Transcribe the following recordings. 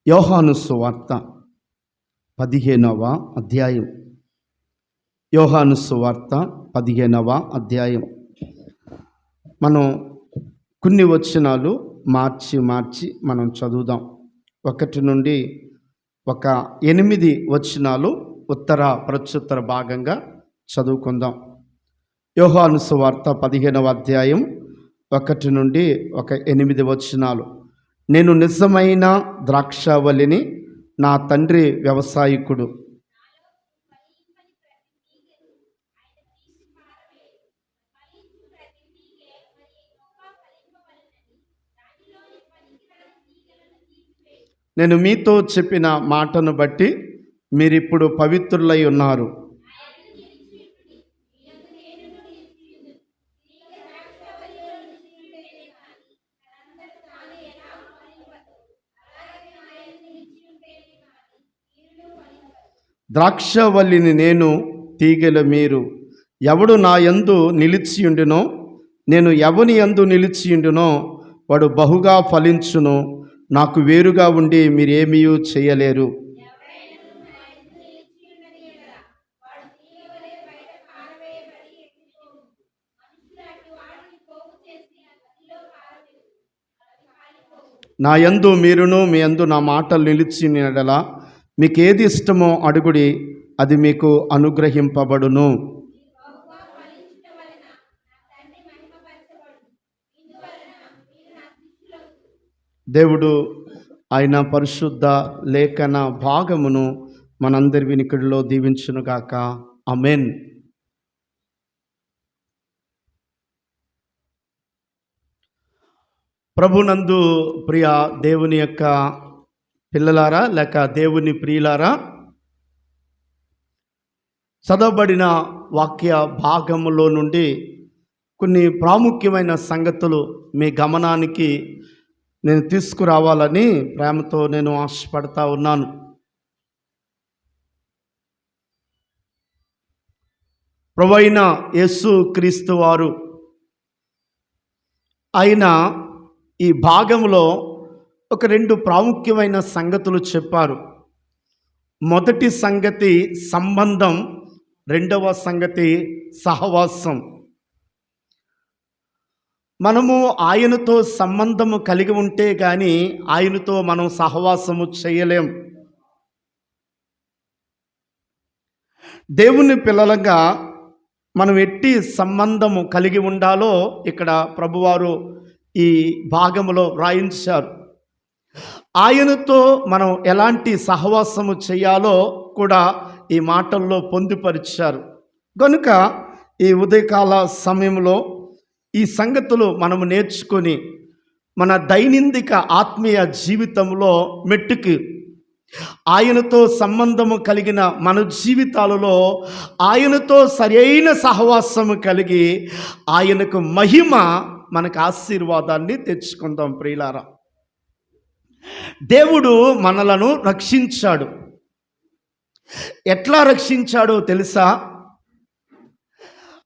యోహాను సువార్త 15వ అధ్యాయం. యోహాను సువార్త 15వ అధ్యాయం. మనం కొన్ని వచనాలు మార్చి మనం చదువుదాం. 1 నుండి ఒక 8 వచనాలు ఉత్తర ప్రత్యుత్తర భాగంగా చదువుకుందాం. యోహాను సువార్త 15వ అధ్యాయం 1 నుండి ఒక 8 వచనాలు. నేను నిజమైన ద్రాక్షావల్లిని, నా తండ్రి వ్యవసాయకుడు. నేను మీతో చెప్పిన మాటను బట్టి మీరిప్పుడు పవిత్రులై ఉన్నారు. ద్రాక్షవల్లిని నేను, తీగెల మీరు. ఎవడు నా యందు నిలిచియుండునో, నేను ఎవని యందు నిలిచియుండునో వాడు బహుగా ఫలించును. నాకు వేరుగా ఉండి మీరేమీ చేయలేరు. నా యందు మీరును, మీ యందు నా మాటలు నిలిచిన యెడల మీకు ఏది ఇష్టమో అడుగుడి, అది మీకు అనుగ్రహింపబడును. దేవుడు ఆయన పరిశుద్ధ లేఖన భాగమును మనందరి వినికిడిలో దీవించునుగాక. ఆమేన్. ప్రభునందు ప్రియ దేవుని యొక్క పిల్లలారా, లేక దేవుని ప్రియులారా, చదవబడిన వాక్య భాగములో నుండి కొన్ని ప్రాముఖ్యమైన సంగతులు మీ గమనానికి నేను తీసుకురావాలని ప్రేమతో నేను ఆశపడతా ఉన్నాను. ప్రభువైన యేసు క్రీస్తు వారు ఆయన ఈ భాగంలో ఒక 2 ప్రాముఖ్యమైన సంగతులు చెప్పారు. మొదటి సంగతి సంబంధం, రెండవ సంగతి సహవాసం. మనము ఆయనతో సంబంధము కలిగి ఉంటే కానీ ఆయనతో మనం సహవాసము చేయలేం. దేవుని పిల్లలుగా మనం ఎట్టి సంబంధము కలిగి ఉండాలో ఇక్కడ ప్రభువారు ఈ భాగములో వ్రాయించారు. ఆయనతో మనం ఎలాంటి సహవాసము చేయాలో కూడా ఈ మాటల్లో పొందుపరిచారు. కనుక ఈ ఉదయకాల సమయంలో ఈ సంగతులు మనము నేర్చుకొని మన దైనందిక ఆత్మీయ జీవితంలో మెట్టుకి ఆయనతో సంబంధము కలిగిన మన జీవితాలలో ఆయనతో సరైన సహవాసము కలిగి ఆయనకు మహిమ, మనకు ఆశీర్వాదాన్ని తెచ్చుకుందాం. ప్రియులారా, దేవుడు మనలను రక్షించాడు. ఎట్లా రక్షించాడో తెలుసా?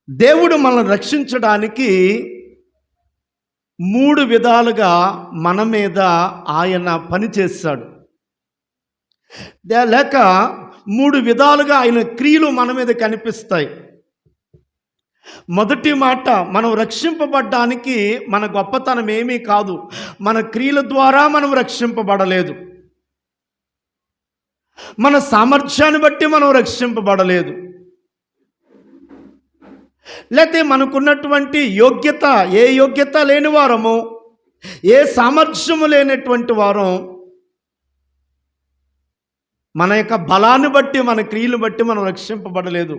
దేవుడు మనల్ని రక్షించడానికి 3 విధాలుగా మన మీద ఆయన పనిచేశాడు. లేక 3 విధాలుగా ఆయన క్రియలు మన మీద కనిపిస్తాయి. మొదటి మాట, మనం రక్షింపబడ్డానికి మన గొప్పతనం ఏమీ కాదు. మన క్రియల ద్వారా మనం రక్షింపబడలేదు. మన సామర్థ్యాన్ని బట్టి మనం రక్షింపబడలేదు. లేకపోతే మనకున్నటువంటి యోగ్యత, ఏ యోగ్యత లేని వారము, ఏ సామర్థ్యము లేనటువంటి వారం, మన యొక్క బలాన్ని బట్టి, మన క్రియలు బట్టి మనం రక్షింపబడలేదు.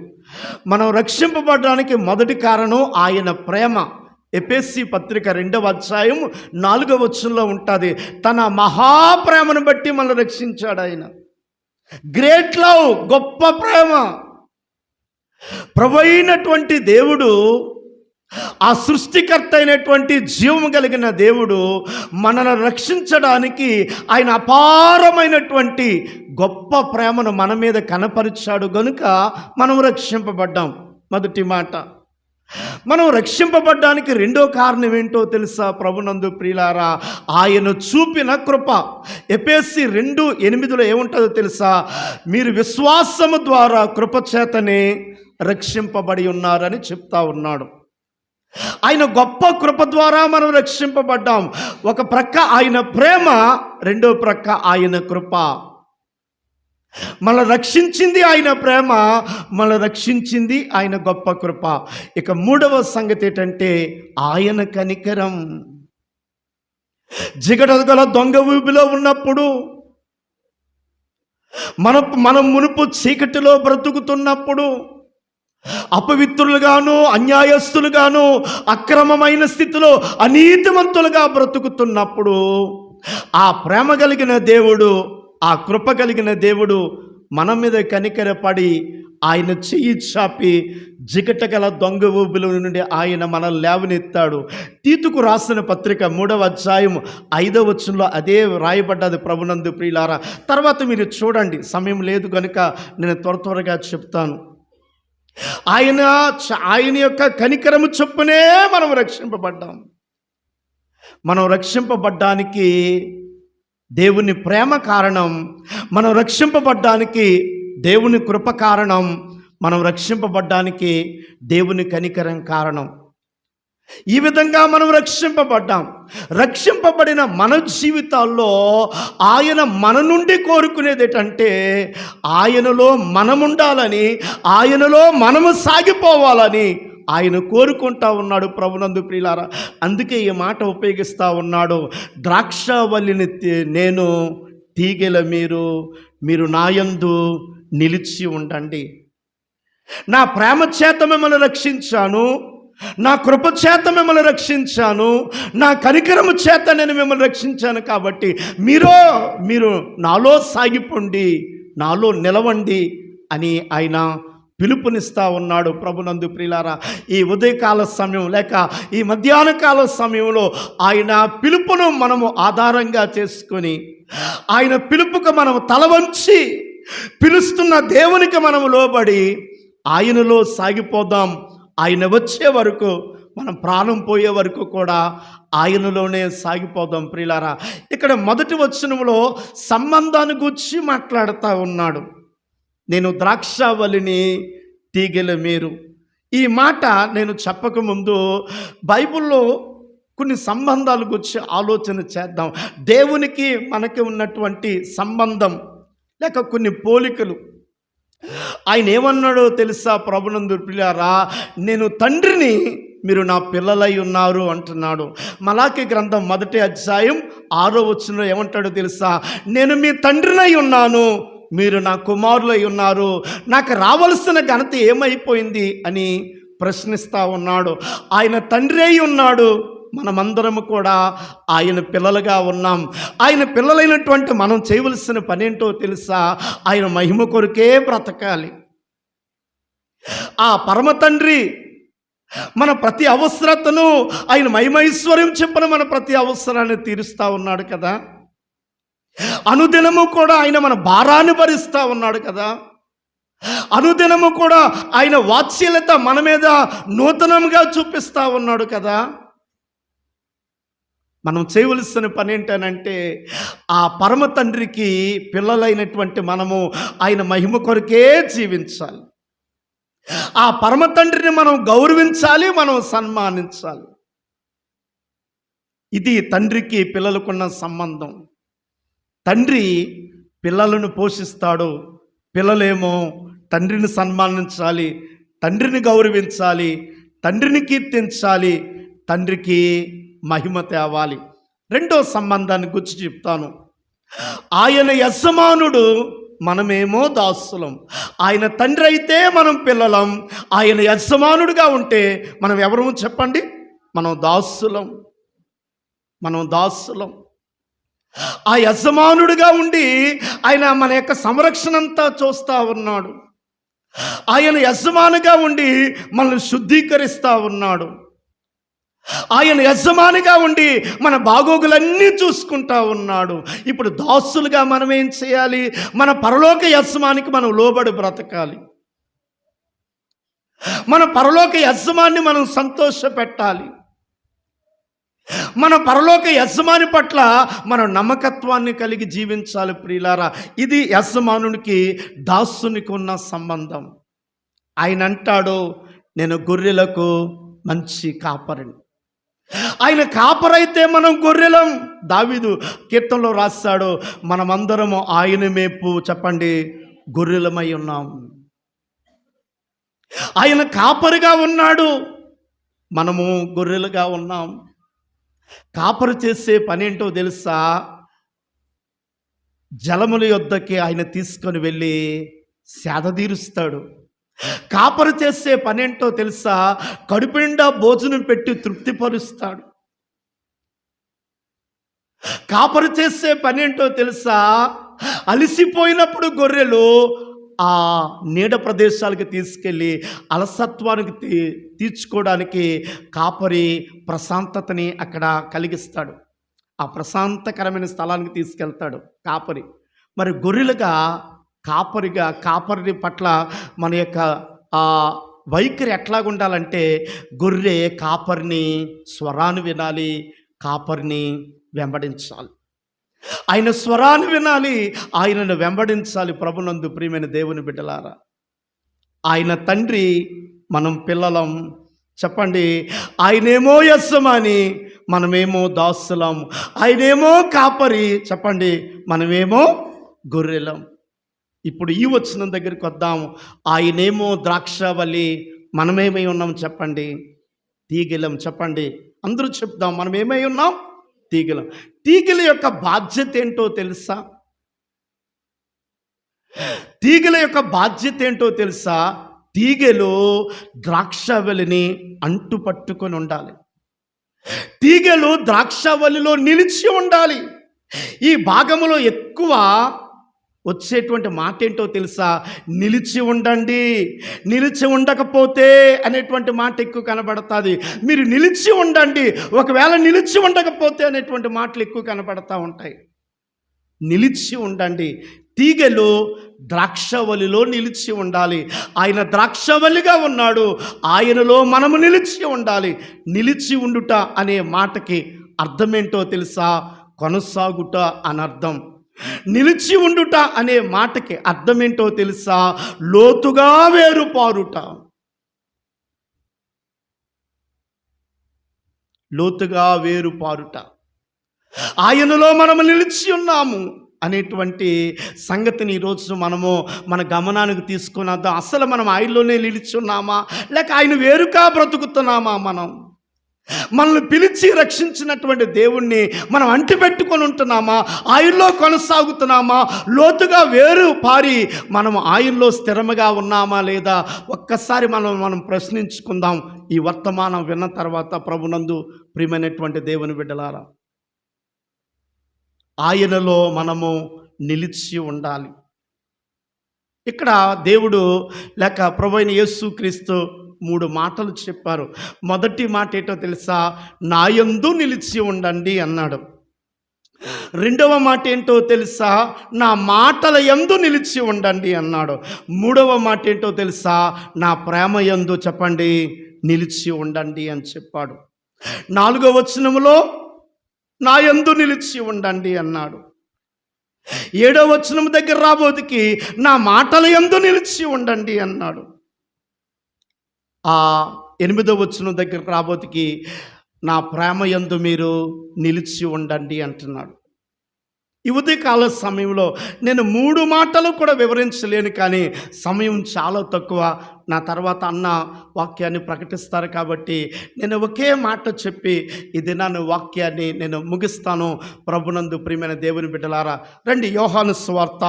మనం రక్షింపబడడానికి మొదటి కారణం ఆయన ప్రేమ. ఎఫెసీ పత్రిక 2వ అధ్యాయం 4వ వచనంలో ఉంటుంది. తన మహాప్రేమను బట్టి మనం రక్షించాడు ఆయన. గ్రేట్ లవ్, గొప్ప ప్రేమ. ప్రభు అయినటువంటి దేవుడు, ఆ సృష్టికర్త అయినటువంటి జీవము కలిగిన దేవుడు మనల్ని రక్షించడానికి ఆయన అపారమైనటువంటి గొప్ప ప్రేమను మన మీద కనపరిచాడు. గనుక మనం రక్షింపబడ్డాం. మొదటి మాట. మనం రక్షింపబడ్డానికి రెండో కారణం ఏంటో తెలుసా ప్రభునందు ప్రియులారా? ఆయన చూపిన కృప. ఎఫెసీ 2:8 ఏముంటుందో తెలుసా? మీరు విశ్వాసము ద్వారా కృప చేతనే రక్షింపబడి ఉన్నారని చెప్తా ఉన్నాడు. ఆయన గొప్ప కృప ద్వారా మనం రక్షింపబడ్డాం. ఒక ప్రక్క ఆయన ప్రేమ, రెండో ప్రక్క ఆయన కృప. మనల్ని రక్షించింది ఆయన ప్రేమ, మనల్ని రక్షించింది ఆయన గొప్ప కృప. ఇక మూడవ సంగతి ఏంటంటే ఆయన కనికరం. జిగటగల దొంగ ఊబిలో ఉన్నప్పుడు, మనం మునుపు చీకటిలో బ్రతుకుతున్నప్పుడు, అపవిత్రులుగాను అన్యాయస్తులుగాను అక్రమమైన స్థితిలో అనీతిమంతులుగా బ్రతుకుతున్నప్పుడు ఆ ప్రేమ కలిగిన దేవుడు, ఆ కృప కలిగిన దేవుడు మన మీద కనికరపడి ఆయన చెయ్యి చాపి జిగటగల దొంగ ఊబిలో నుండి ఆయన మనల్ని లేవనెత్తాడు. తీతుకు రాసిన పత్రిక 3:5 అదే రాయబడ్డది ప్రభునందు ప్రియులారా. తర్వాత మీరు చూడండి, సమయం లేదు కనుక నేను త్వరగా చెప్తాను. ఆయన యొక్క కనికరము చొప్పునే మనం రక్షింపబడ్డాం. మనం రక్షింపబడ్డానికి దేవుని ప్రేమ కారణం, మనం రక్షింపబడ్డానికి దేవుని కృప కారణం, మనం రక్షింపబడ్డానికి దేవుని కనికరం కారణం. ఈ విధంగా మనం రక్షింపబడ్డాం. రక్షింపబడిన మన జీవితాల్లో ఆయన మన నుండి కోరుకునేది ఏంటంటే ఆయనలో మనముండాలని, ఆయనలో మనము సాగిపోవాలని ఆయన కోరుకుంటా ఉన్నాడు ప్రభునందు ప్రియులారా. అందుకే ఈ మాట ఉపయోగిస్తూ ఉన్నాడు. ద్రాక్షవల్లిని నేను, తీగెల మీరు నాయందు నిలిచి ఉండండి. నా ప్రేమ చేత మిమ్మల్ని రక్షించాను, నా కృప చేత మిమ్మల్ని రక్షించాను, నా కనికరము చేత నేను మిమ్మల్ని రక్షించాను. కాబట్టి మీరు నాలో సాగిపోండి, నాలో నిలవండి అని ఆయన పిలుపునిస్తా ఉన్నాడు ప్రభునందు ప్రియులారా. ఈ ఉదయకాల సమయం లేక ఈ మధ్యాహ్న కాల సమయంలో ఆయన పిలుపును మనము ఆధారంగా చేసుకొని, ఆయన పిలుపుకు మనము తల వంచి పిలుస్తున్న దేవునికి మనము లోబడి ఆయనలో సాగిపోదాం. ఆయన వచ్చే వరకు, మనం ప్రాణం పోయే వరకు కూడా ఆయనలోనే సాగిపోదాం ప్రియులారా. ఇక్కడ మొదటి వచనంలో సంబంధాన్ని గురించి మాట్లాడుతూ ఉన్నాడు. నేను ద్రాక్షవల్లిని, తీగెల మీరు. ఈ మాట నేను చెప్పకముందు బైబిల్లో కొన్ని సంబంధాల గురించి ఆలోచన చేద్దాం. దేవునికి మనకి ఉన్నటువంటి సంబంధం లేక కొన్ని పోలికలు. ఆయన ఏమన్నాడో తెలుసా ప్రభునందు ప్రియులారా? నేను తండ్రిని, మీరు నా పిల్లలై ఉన్నారు అంటున్నాడు. మలాకి గ్రంథం 1:6 ఏమంటాడో తెలుసా? నేను మీ తండ్రినై ఉన్నాను, మీరు నా కుమారులై ఉన్నారు, నాకు రావలసిన ఘనత ఏమైపోయింది అని ప్రశ్నిస్తూ ఉన్నాడు. ఆయన తండ్రి అయి ఉన్నాడు, మనమందరము కూడా ఆయన పిల్లలుగా ఉన్నాం. ఆయన పిల్లలైనటువంటి మనం చేయవలసిన పని ఏంటో తెలుసా? ఆయన మహిమ కొరకే బ్రతకాలి. ఆ పరమ తండ్రి మన ప్రతి అవసరతను, ఆయన మహిమైశ్వర్యం చెప్పిన మన ప్రతి అవసరాన్ని తీరుస్తూ ఉన్నాడు కదా. అనుదినము కూడా ఆయన మన భారాన్ని భరిస్తూ ఉన్నాడు కదా. అనుదినము కూడా ఆయన వాత్సల్యత మన మీద నూతనంగా చూపిస్తూ ఉన్నాడు కదా. మనం చేయవలసిన పని ఏంటనంటే ఆ పరమ తండ్రికి పిల్లలైనటువంటి మనము ఆయన మహిమ కొరకే జీవించాలి. ఆ పరమ తండ్రిని మనం గౌరవించాలి, మనం సన్మానించాలి. ఇది తండ్రికి పిల్లలకున్న సంబంధం. తండ్రి పిల్లలను పోషిస్తాడు, పిల్లలేమో తండ్రిని సన్మానించాలి, తండ్రిని గౌరవించాలి, తండ్రిని కీర్తించాలి, తండ్రికి మహిమ తేవాలి. రెండో సంబంధాన్ని గురించి చెప్తాను. ఆయన యజమానుడు, మనమేమో దాసులం. ఆయన తండ్రి అయితే మనం పిల్లలం. ఆయన యజమానుడిగా ఉంటే మనం ఎవరు చెప్పండి? మనం దాసులం. ఆ యజమానుడిగా ఉండి ఆయన మన యొక్క సంరక్షణ అంతా చూస్తూ ఉన్నాడు. ఆయన యజమానిగా ఉండి మనల్ని శుద్ధీకరిస్తూ ఉన్నాడు. ఆయన యజమానిగా ఉండి మన బాగోగులన్నీ చూసుకుంటా ఉన్నాడు. ఇప్పుడు దాసులుగా మనం ఏం చేయాలి? మన పరలోక యజమానికి మనం లోబడి బ్రతకాలి. మన పరలోక యజమాన్ని మనం సంతోష పెట్టాలి. మన పరలోక యజమాని పట్ల మనం నమ్మకత్వాన్ని కలిగి జీవించాలి ప్రియులారా. ఇది యజమానునికి దాసునికి ఉన్న సంబంధం. ఆయన అంటాడు, నేను గొర్రెలకు మంచి కాపరిని. ఆయన కాపరైతే మనం గొర్రెలం. దావీదు కీర్తనలో రాస్తాడు, మనమందరము ఆయన మేపు చెప్పండి గొర్రెలమై ఉన్నాం. ఆయన కాపరిగా ఉన్నాడు, మనము గొర్రెలుగా ఉన్నాం. కాపరి చేసే పనేంటో తెలుసా? జలముల యొద్దకి ఆయన తీసుకొని వెళ్ళి సేద తీరుస్తాడు. కాపరి చేసే పనేంటో తెలుసా? కడుపు నిండా భోజనం పెట్టి తృప్తిపరుస్తాడు. కాపరి చేసే పనేంటో తెలుసా? అలసిపోయినప్పుడు గొర్రెలు ఆ నీడ ప్రదేశాలకు తీసుకెళ్ళి అలసత్వానికి తీర్చుకోవడానికి కాపరి ప్రశాంతతని అక్కడ కలిగిస్తాడు. ఆ ప్రశాంతకరమైన స్థలానికి తీసుకెళ్తాడు కాపరి. మరి గొర్రెలుగా కాపరి పట్ల మన యొక్క వైఖరి ఎట్లాగా ఉండాలంటే, గొర్రె కాపరిని స్వరాన్ని వినాలి, కాపరిని వెంబడించాలి. ఆయన స్వరాన్ని వినాలి, ఆయనను వెంబడించాలి. ప్రభునందు ప్రియమైన దేవుని బిడ్డలారా, ఆయన తండ్రి, మనం పిల్లలం. చెప్పండి, ఆయనేమో యజమాని, మనమేమో దాసులం. ఆయనేమో కాపరి, చెప్పండి, మనమేమో గొర్రెలం. ఇప్పుడు ఈ వచనం దగ్గరికి వద్దాం. ఆయనేమో ద్రాక్షవల్లి, మనమేమై ఉన్నాం చెప్పండి? తీగెలం. చెప్పండి, అందరూ చెప్దాం, మనం ఏమై ఉన్నాం? తీగెలం. తీగెల యొక్క బాధ్యత ఏంటో తెలుసా? తీగెల యొక్క బాధ్యత ఏంటో తెలుసా? తీగెలు ద్రాక్షవల్లిని అంటు పట్టుకొని ఉండాలి. తీగెలు ద్రాక్షవల్లిలో నిలిచి ఉండాలి. ఈ భాగంలో ఎక్కువ వచ్చేటువంటి మాట ఏంటో తెలుసా? నిలిచి ఉండండి, నిలిచి ఉండకపోతే అనేటువంటి మాట ఎక్కువ కనబడుతుంది. మీరు నిలిచి ఉండండి, ఒకవేళ నిలిచి ఉండకపోతే అనేటువంటి మాటలు ఎక్కువ కనబడతా ఉంటాయి. నిలిచి ఉండండి. తీగెలు ద్రాక్షవల్లిలో నిలిచి ఉండాలి. ఆయన ద్రాక్షవల్లిగా ఉన్నాడు, ఆయనలో మనము నిలిచి ఉండాలి. నిలిచి ఉండుట అనే మాటకి అర్థమేంటో తెలుసా? కొనసాగుట అని అర్థం. నిలిచి ఉండుట అనే మాటకి అర్థమేంటో తెలుసా? లోతుగా వేరుపారుట. లోతుగా వేరుపారుట. ఆయనలో మనము నిలిచి ఉన్నాము అనేటువంటి సంగతిని ఈరోజు మనము మన గమనానికి తీసుకుని వద్దాం. అసలు మనం ఆయనలోనే నిలిచి ఉన్నామా, లేక ఆయన వేరుగా బ్రతుకుతున్నామా? మనల్ని పిలిచి రక్షించినటువంటి దేవుణ్ణి మనం అంటిపెట్టుకొని ఉంటున్నామా? ఆయనలో కొనసాగుతున్నామా? లోతుగా వేరు పారి మనం ఆయనలో స్థిరముగా ఉన్నామా లేదా? ఒక్కసారి మనం ప్రశ్నించుకుందాం ఈ వర్తమానం విన్న తర్వాత. ప్రభునందు ప్రియమైనటువంటి దేవుని బిడ్డలారా, ఆయనలో మనము నిలిచి ఉండాలి. ఇక్కడ దేవుడు లేక ప్రభువైన యేసుక్రీస్తు 3 మాటలు చెప్పారు. మొదటి మాట ఏంటో తెలుసా? నాయందు నిలిచి ఉండండి అన్నాడు. రెండవ మాట ఏంటో తెలుసా? నా మాటల యందు నిలిచి ఉండండి అన్నాడు. మూడవ మాట ఏంటో తెలుసా? నా ప్రేమ యందు చెప్పండి నిలిచి ఉండండి అని చెప్పాడు. 4వ వచనములో నా యందు నిలిచి ఉండండి అన్నాడు. 7వ వచనం దగ్గర రాబోతుకి నా మాటల యందు నిలిచి ఉండండి అన్నాడు. 8వ వచనం దగ్గర రాబోతుకి నా ప్రేమ యందు మీరు నిలిచి ఉండండి అంటున్నాడు. ఈ ఉదయకాల సమయంలో నేను 3 మాటలు కూడా వివరించలేను, కానీ సమయం చాలా తక్కువ. నా తర్వాత అన్న వాక్యాన్ని ప్రకటిస్తారు కాబట్టి నేను ఒకే మాట చెప్పి ఈ దినాన్ని వాక్యాన్ని నేను ముగిస్తాను. ప్రభునందు ప్రియమైన దేవుని బిడ్డలారా, రండి యోహాను సువార్త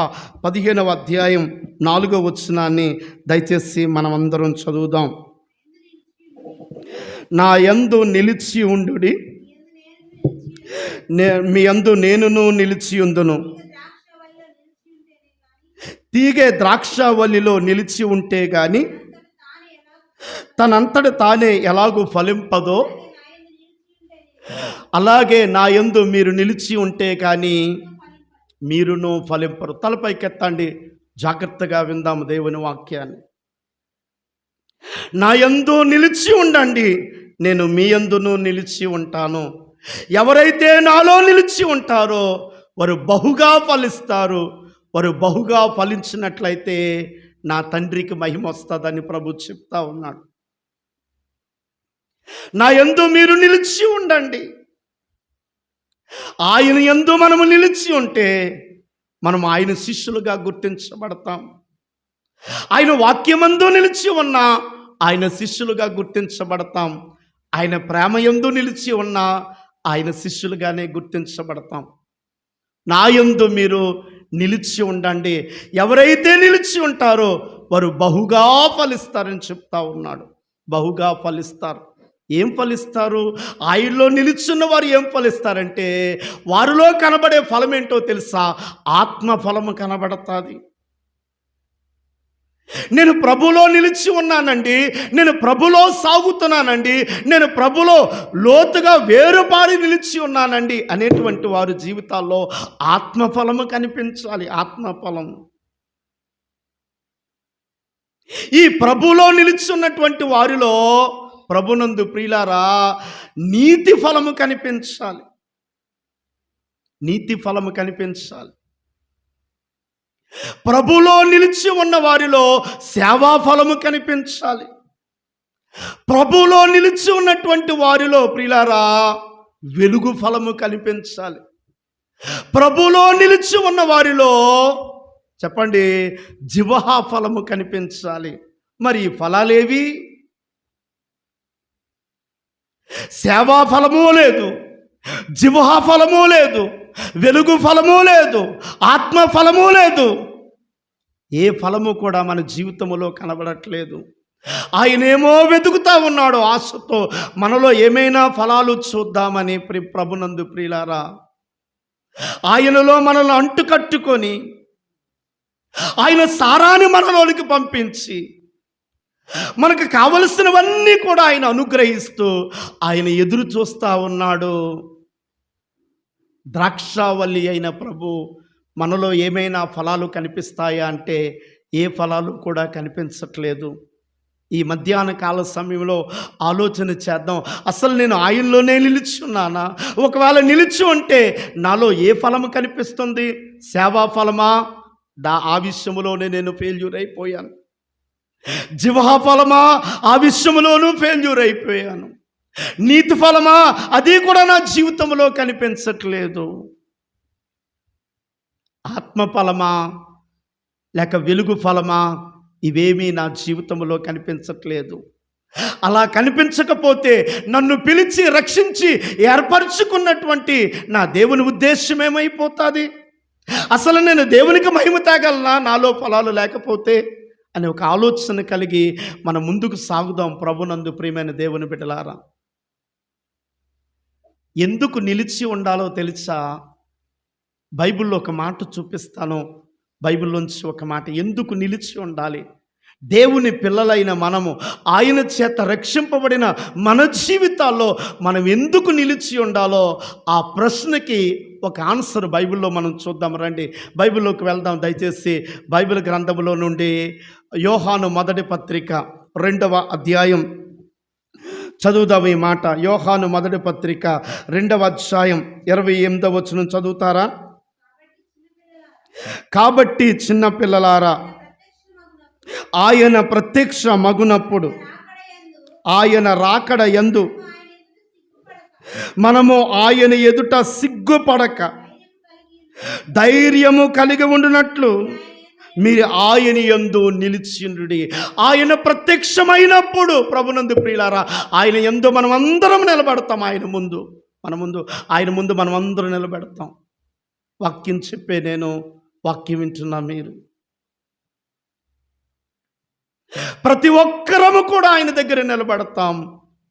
15వ అధ్యాయం 4వ వచనాన్ని దయచేసి మనమందరం చదువుదాం. నా యందు నిలిచి ఉండుడి, మీ యందు నేనును నిలిచి ఉందును. తీగె ద్రాక్షవల్లిలో నిలిచి ఉంటే గాని తనంతట తానే ఎలాగూ ఫలింపదో, అలాగే నా యందు మీరు నిలిచి ఉంటే కానీ మీరును ఫలింపరు. తలపైకెత్తండి, జాగ్రత్తగా విందాము దేవుని వాక్యాన్ని. నా యందు నిలిచి ఉండండి, నేను మీ యందును నిలిచి ఉంటాను. ఎవరైతే నాలో నిలిచి ఉంటారో వారు బహుగా ఫలిస్తారు. వారు బహుగా ఫలించినట్లయితే నా తండ్రికి మహిమ వస్తుందని ప్రభు చెప్తా ఉన్నాడు. నా యందు మీరు నిలిచి ఉండండి. ఆయన యందు మనము నిలిచి ఉంటే మనం ఆయన శిష్యులుగా గుర్తించబడతాం. ఆయన వాక్యమందు నిలిచి ఉన్నా ఆయన శిష్యులుగా గుర్తించబడతాం. ఆయన ప్రేమ యందు నిలిచి ఉన్నా ఆయన శిష్యులుగానే గుర్తించబడతాం. నా యందు మీరు నిలిచి ఉండండి. ఎవరైతే నిలిచి ఉంటారో వారు బహుగా ఫలిస్తారని చెప్తా ఉన్నాడు. బహుగా ఫలిస్తారు. ఏం ఫలిస్తారు? ఆయనలో నిలుచున్న వారు ఏం ఫలిస్తారంటే వారిలో కనబడే ఫలం ఏంటో తెలుసా? ఆత్మ ఫలము కనబడుతుంది. నేను ప్రభులో నిలిచి ఉన్నానండి, నేను ప్రభులో సాగుతున్నానండి, నేను ప్రభులో లోతుగా వేరుపాడి నిలిచి ఉన్నానండి అనేటువంటి వారి జీవితాల్లో ఆత్మఫలము కనిపించాలి. ఆత్మఫలం. ఈ ప్రభులో నిలిచి ఉన్నటువంటి వారిలో ప్రభునందు ప్రియులారా నీతి ఫలము కనిపించాలి. నీతి ఫలము కనిపించాలి. ప్రభులో నిలిచి ఉన్న వారిలో సేవా ఫలము కనిపించాలి. ప్రభులో నిలిచి ఉన్నటువంటి వారిలో ప్రియులారా వెలుగు ఫలము కనిపించాలి. ప్రభులో నిలిచి ఉన్న వారిలో చెప్పండి జివహా ఫలము కనిపించాలి. మరి ఈ ఫలాలేవి? సేవా ఫలము లేదు, జివహా ఫలము లేదు, వెలుగు ఫలము లేదు, ఆత్మ ఫలము లేదు. ఏ ఫలము కూడా మన జీవితంలో కనబడట్లేదు. ఆయనేమో వెతుకుతా ఉన్నాడు ఆశతో, మనలో ఏమైనా ఫలాలు చూద్దామని. ప్రభునందు ప్రియులారా ఆయనలో మనల్ని అంటుకట్టుకొని ఆయన సారాన్ని మనలోనికి పంపించి మనకు కావలసినవన్నీ కూడా ఆయన అనుగ్రహిస్తూ ఆయన ఎదురు చూస్తూ ఉన్నాడు. ద్రాక్షావల్లి అయిన ప్రభు మనలో ఏమైనా ఫలాలు కనిపిస్తాయా అంటే ఏ ఫలాలు కూడా కనిపించట్లేదు. ఈ మధ్యాహ్న కాల సమయంలో ఆలోచన చేద్దాం. అసలు నేను ఆయనలోనే నిలిచి ఉన్నానా? ఒకవేళ నిలిచి ఉంటే నాలో ఏ ఫలము కనిపిస్తుంది? సేవా ఫలమా? ఆ విషయంలోనే నేను ఫెయిల్యూర్ అయిపోయాను. జివహా ఫలమా? ఆ విషయంలోనూ ఫెయిల్యూర్ అయిపోయాను. నీతి ఫలమా? అది కూడా నా జీవితంలో కనిపించట్లేదు. ఆత్మ ఫలమా లేక వెలుగు ఫలమా? ఇవేమీ నా జీవితంలో కనిపించట్లేదు. అలా కనిపించకపోతే నన్ను పిలిచి రక్షించి ఏర్పరచుకున్నటువంటి నా దేవుని ఉద్దేశం ఏమైపోతుంది? అసలు నేను దేవునికి మహిమ తేగలనా నాలో ఫలాలు లేకపోతే అనే ఒక ఆలోచన కలిగి మనం ముందుకు సాగుదాం. ప్రభునందు ప్రియమైన దేవుని బిడ్డలారా, ఎందుకు నిలిచి ఉండాలో తెలుసా? బైబిల్లో ఒక మాట చూపిస్తాను. బైబిల్లోంచి ఒక మాట. ఎందుకు నిలిచి ఉండాలి? దేవుని పిల్లలైన మనము, ఆయన చేత రక్షింపబడిన మన జీవితాల్లో మనం ఎందుకు నిలిచి ఉండాలో ఆ ప్రశ్నకి ఒక ఆన్సర్ బైబిల్లో మనం చూద్దాం. రండి బైబిల్లోకి వెళ్దాం. దయచేసి బైబిల్ గ్రంథంలో నుండి యోహాను మొదటి పత్రిక 2వ అధ్యాయం చదువుదాం ఈ మాట. యోహాను మొదటి పత్రిక 2వ అధ్యాయం 28వ వచనం చదువుతారా? కాబట్టి చిన్న పిల్లలారా, ఆయన ప్రత్యక్ష మగునప్పుడు, ఆయన రాకడ యందు మనము ఆయన ఎదుట సిగ్గుపడక ధైర్యము కలిగి ఉండునట్లు మీరు ఆయన యందు నిలిచిండుడి. ఆయన ప్రత్యక్షమైనప్పుడు ప్రభునందు ప్రియులారా ఆయన యందు మనం అందరం నిలబడతాం. ఆయన ముందు మనం అందరం నిలబెడతాం. వాక్యం చెప్పే నేను, వాక్యం వింటున్నా మీరు, ప్రతి ఒక్కరము కూడా ఆయన దగ్గర నిలబడతాం.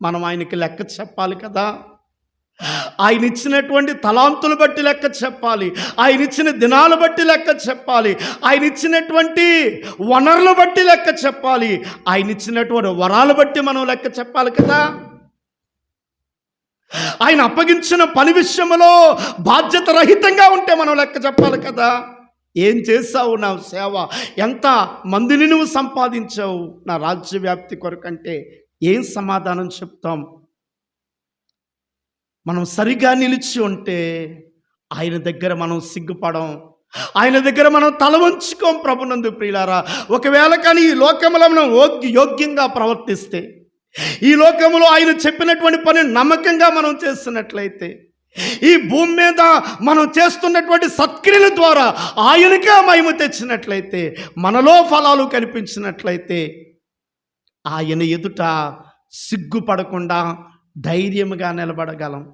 మనం ఆయనకి లెక్క చెప్పాలి కదా. ఆయన ఇచ్చినటువంటి తలాంతులు బట్టి లెక్క చెప్పాలి, ఆయన ఇచ్చిన దినాలు బట్టి లెక్క చెప్పాలి, ఆయన ఇచ్చినటువంటి వనరులు బట్టి లెక్క చెప్పాలి, ఆయన ఇచ్చినటువంటి వరాలు బట్టి మనం లెక్క చెప్పాలి కదా. ఆయన అప్పగించిన పని విషయంలో బాధ్యత రహితంగా ఉంటే మనం లెక్క చెప్పాలి కదా. ఏం చేశావు నా సేవ, ఎంత మందిని నువ్వు సంపాదించావు నా రాజ్య వ్యాప్తి కొరకంటే ఏం సమాధానం చెప్తాం? మనం సరిగా నిలిచి ఉంటే ఆయన దగ్గర మనం సిగ్గుపడం, ఆయన దగ్గర మనం తల వంచుకోం ప్రభునందు ప్రియులారా. ఒకవేళ కానీ ఈ లోకంలో మనం యోగ్యంగా ప్రవర్తిస్తే, ఈ లోకంలో ఆయన చెప్పినటువంటి పని నమ్మకంగా మనం చేస్తున్నట్లయితే, ఈ భూమి మీద మనం చేస్తున్నటువంటి సత్క్రియల ద్వారా ఆయనకే మహిమ తెచ్చినట్లయితే, మనలో ఫలాలు కనిపించినట్లయితే, ఆయన ఎదుట సిగ్గుపడకుండా ధైర్యంగా నిలబడగలం.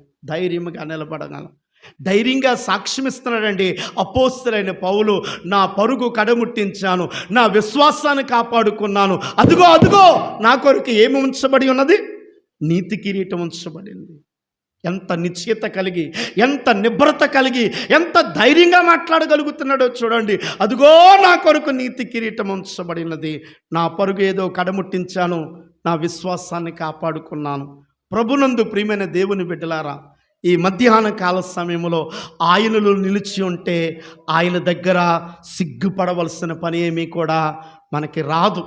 ధైర్యంగా సాక్ష్యం ఇస్తున్నాడండి అపోస్తలుడైన పౌలు. నా పరుగు కడముట్టించాను, నా విశ్వాసాన్ని కాపాడుకున్నాను, అదుగో నా కొరకు ఏమి ఉంచబడి ఉన్నది? నీతి కిరీటం ఉంచబడింది. ఎంత నిశ్చయత కలిగి, ఎంత నిబ్రత కలిగి, ఎంత ధైర్యంగా మాట్లాడగలుగుతున్నాడో చూడండి. అదుగో నా కొరకు నీతి కిరీటం ఉంచబడినది, నా పరుగు ఏదో కడముట్టించాను, నా విశ్వాసాన్ని కాపాడుకున్నాను. ప్రభునందు ప్రియమైన దేవుని బిడ్డలారా, ఈ మధ్యాహ్న కాల సమయంలో ఆయనలో నిలిచి ఉంటే ఆయన దగ్గర సిగ్గుపడవలసిన పని ఏమీ కూడా మనకి రాదు.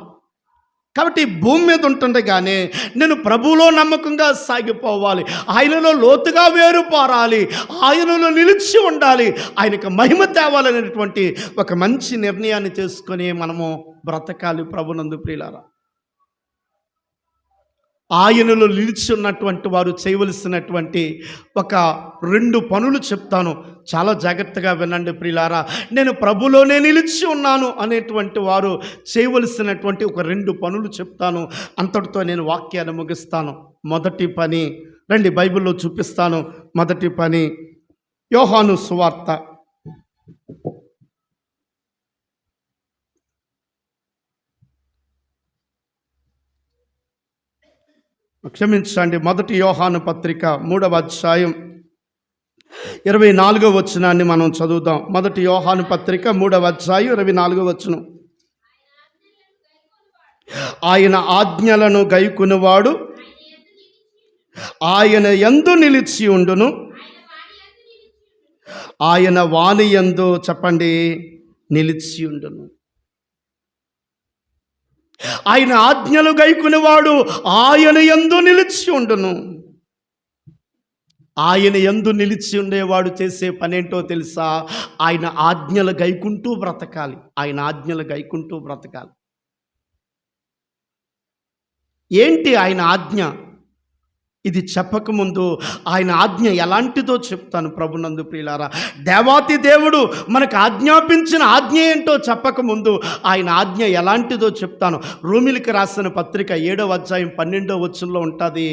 కాబట్టి భూమి మీద ఉంటుండగానే నేను ప్రభువులో నమ్మకంగా సాగిపోవాలి, ఆయనలో లోతుగా వేరుపారాలి, ఆయనలో నిలిచి ఉండాలి, ఆయనకు మహిమ తేవాలనేటువంటి ఒక మంచి నిర్ణయాన్ని చేసుకొని మనము బ్రతకాలి. ప్రభునందు ప్రియులారా, ఆయనలో నిలిచి ఉన్నటువంటి వారు చేయవలసినటువంటి ఒక 2 పనులు చెప్తాను, చాలా జాగ్రత్తగా వినండి ప్రియులారా. నేను ప్రభులోనే నిలిచి ఉన్నాను అనేటువంటి వారు చేయవలసినటువంటి ఒక 2 పనులు చెప్తాను. అంతటితో నేను వాక్యాన్ని ముగిస్తాను. మొదటి పని రండి, బైబిల్లో చూపిస్తాను. మొదటి పని యోహాను సువార్త క్షమించండి, మొదటి యోహాను పత్రిక 3వ అధ్యాయం 24వ వచనాన్ని మనం చదువుదాం. మొదటి యోహాను పత్రిక 3వ అధ్యాయం 24వ వచనం. ఆయన ఆజ్ఞలను గైకొనువాడు ఆయన యందు నిలిచి ఉండును, ఆయన వాని యందు చెప్పండి నిలిచి ఉండును. ఆయన ఆజ్ఞలు గైకొనువాడు ఆయన యందు నిలిచి ఉండును. ఆయన యందు నిలిచి ఉండేవాడు చేసే పనేంటో తెలుసా? ఆయన ఆజ్ఞలు గైకుంటూ బ్రతకాలి. ఆయన ఆజ్ఞలు గైకుంటూ బ్రతకాలి. ఏంటి ఆయన ఆజ్ఞ? ఇది చెప్పకముందు ఆయన ఆజ్ఞ ఎలాంటిదో చెప్తాను. ప్రభునందు ప్రియులారా, దేవాతి దేవుడు మనకు ఆజ్ఞాపించిన ఆజ్ఞ ఏంటో చెప్పకముందు ఆయన ఆజ్ఞ ఎలాంటిదో చెప్తాను. రోమిలికి రాసిన పత్రిక 7వ అధ్యాయం 12వ వచనంలో ఉంటుంది,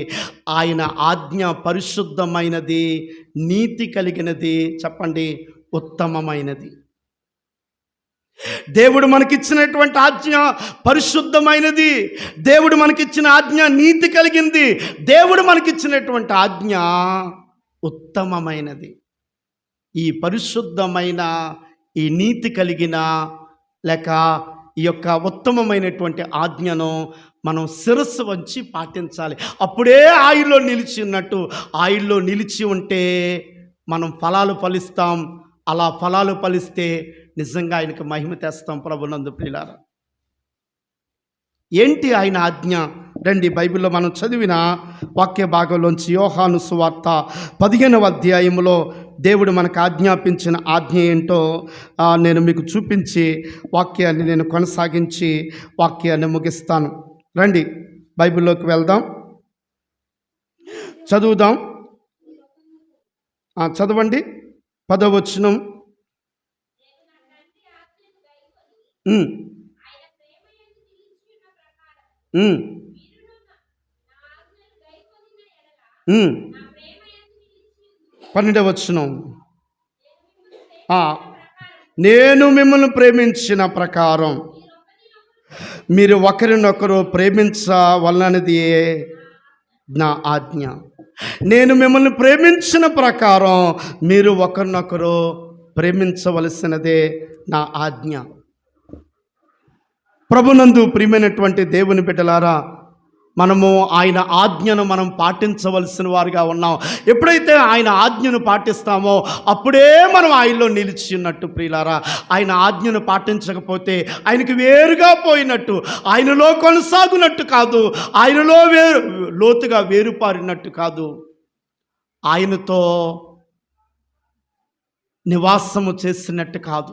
ఆయన ఆజ్ఞ పరిశుద్ధమైనది, నీతి కలిగినది, చెప్పండి ఉత్తమమైనది. దేవుడు మనకిచ్చినటువంటి ఆజ్ఞ పరిశుద్ధమైనది, దేవుడు మనకిచ్చిన ఆజ్ఞ నీతి కలిగింది, దేవుడు మనకిచ్చినటువంటి ఆజ్ఞ ఉత్తమమైనది. ఈ పరిశుద్ధమైన, ఈ నీతి కలిగిన లేక ఈ యొక్క ఉత్తమమైనటువంటి ఆజ్ఞను మనం శిరస్సు వంచి పాటించాలి. అప్పుడే ఆయనలో నిలిచి ఉన్నట్టు. ఆయనలో నిలిచి ఉంటే మనం ఫలాలు ఫలిస్తాం. అలా ఫలాలు ఫలిస్తే నిజంగా ఆయనకు మహిమ తెస్తాం. ప్రభునందు ప్రియులారా, ఏంటి ఆయన ఆజ్ఞ? రండి, బైబిల్లో మనం చదివిన వాక్య భాగంలోంచి యోహాను సువార్త 15వ అధ్యాయంలో దేవుడు మనకు ఆజ్ఞాపించిన ఆజ్ఞ ఏంటో నేను మీకు చూపించి వాక్యాన్ని నేను కొనసాగించి వాక్యాన్ని ముగిస్తాను. రండి, బైబిల్లోకి వెళ్దాం, చదువుదాం. చదవండి 10వ వచనం. పన్నెండవ వచనం. నేను మిమ్మల్ని ప్రేమించిన ప్రకారం మీరు ఒకరినొకరు ప్రేమించవలనది నా ఆజ్ఞ. నేను మిమ్మల్ని ప్రేమించిన ప్రకారం మీరు ఒకరినొకరు ప్రేమించవలసినదే నా ఆజ్ఞ. ప్రభునందు ప్రియమైనటువంటి దేవుని బిడ్డలారా, మనము ఆయన ఆజ్ఞను మనం పాటించవలసిన వారిగా ఉన్నాం. ఎప్పుడైతే ఆయన ఆజ్ఞను పాటిస్తామో అప్పుడే మనం ఆయనలో నిలిచి ఉన్నట్టు ప్రియులారా. ఆయన ఆజ్ఞను పాటించకపోతే ఆయనకి వేరుగా పోయినట్టు, ఆయనలో కొనసాగునట్టు కాదు, ఆయనలో లోతుగా వేరుపారినట్టు కాదు, ఆయనతో నివాసము చేసినట్టు కాదు.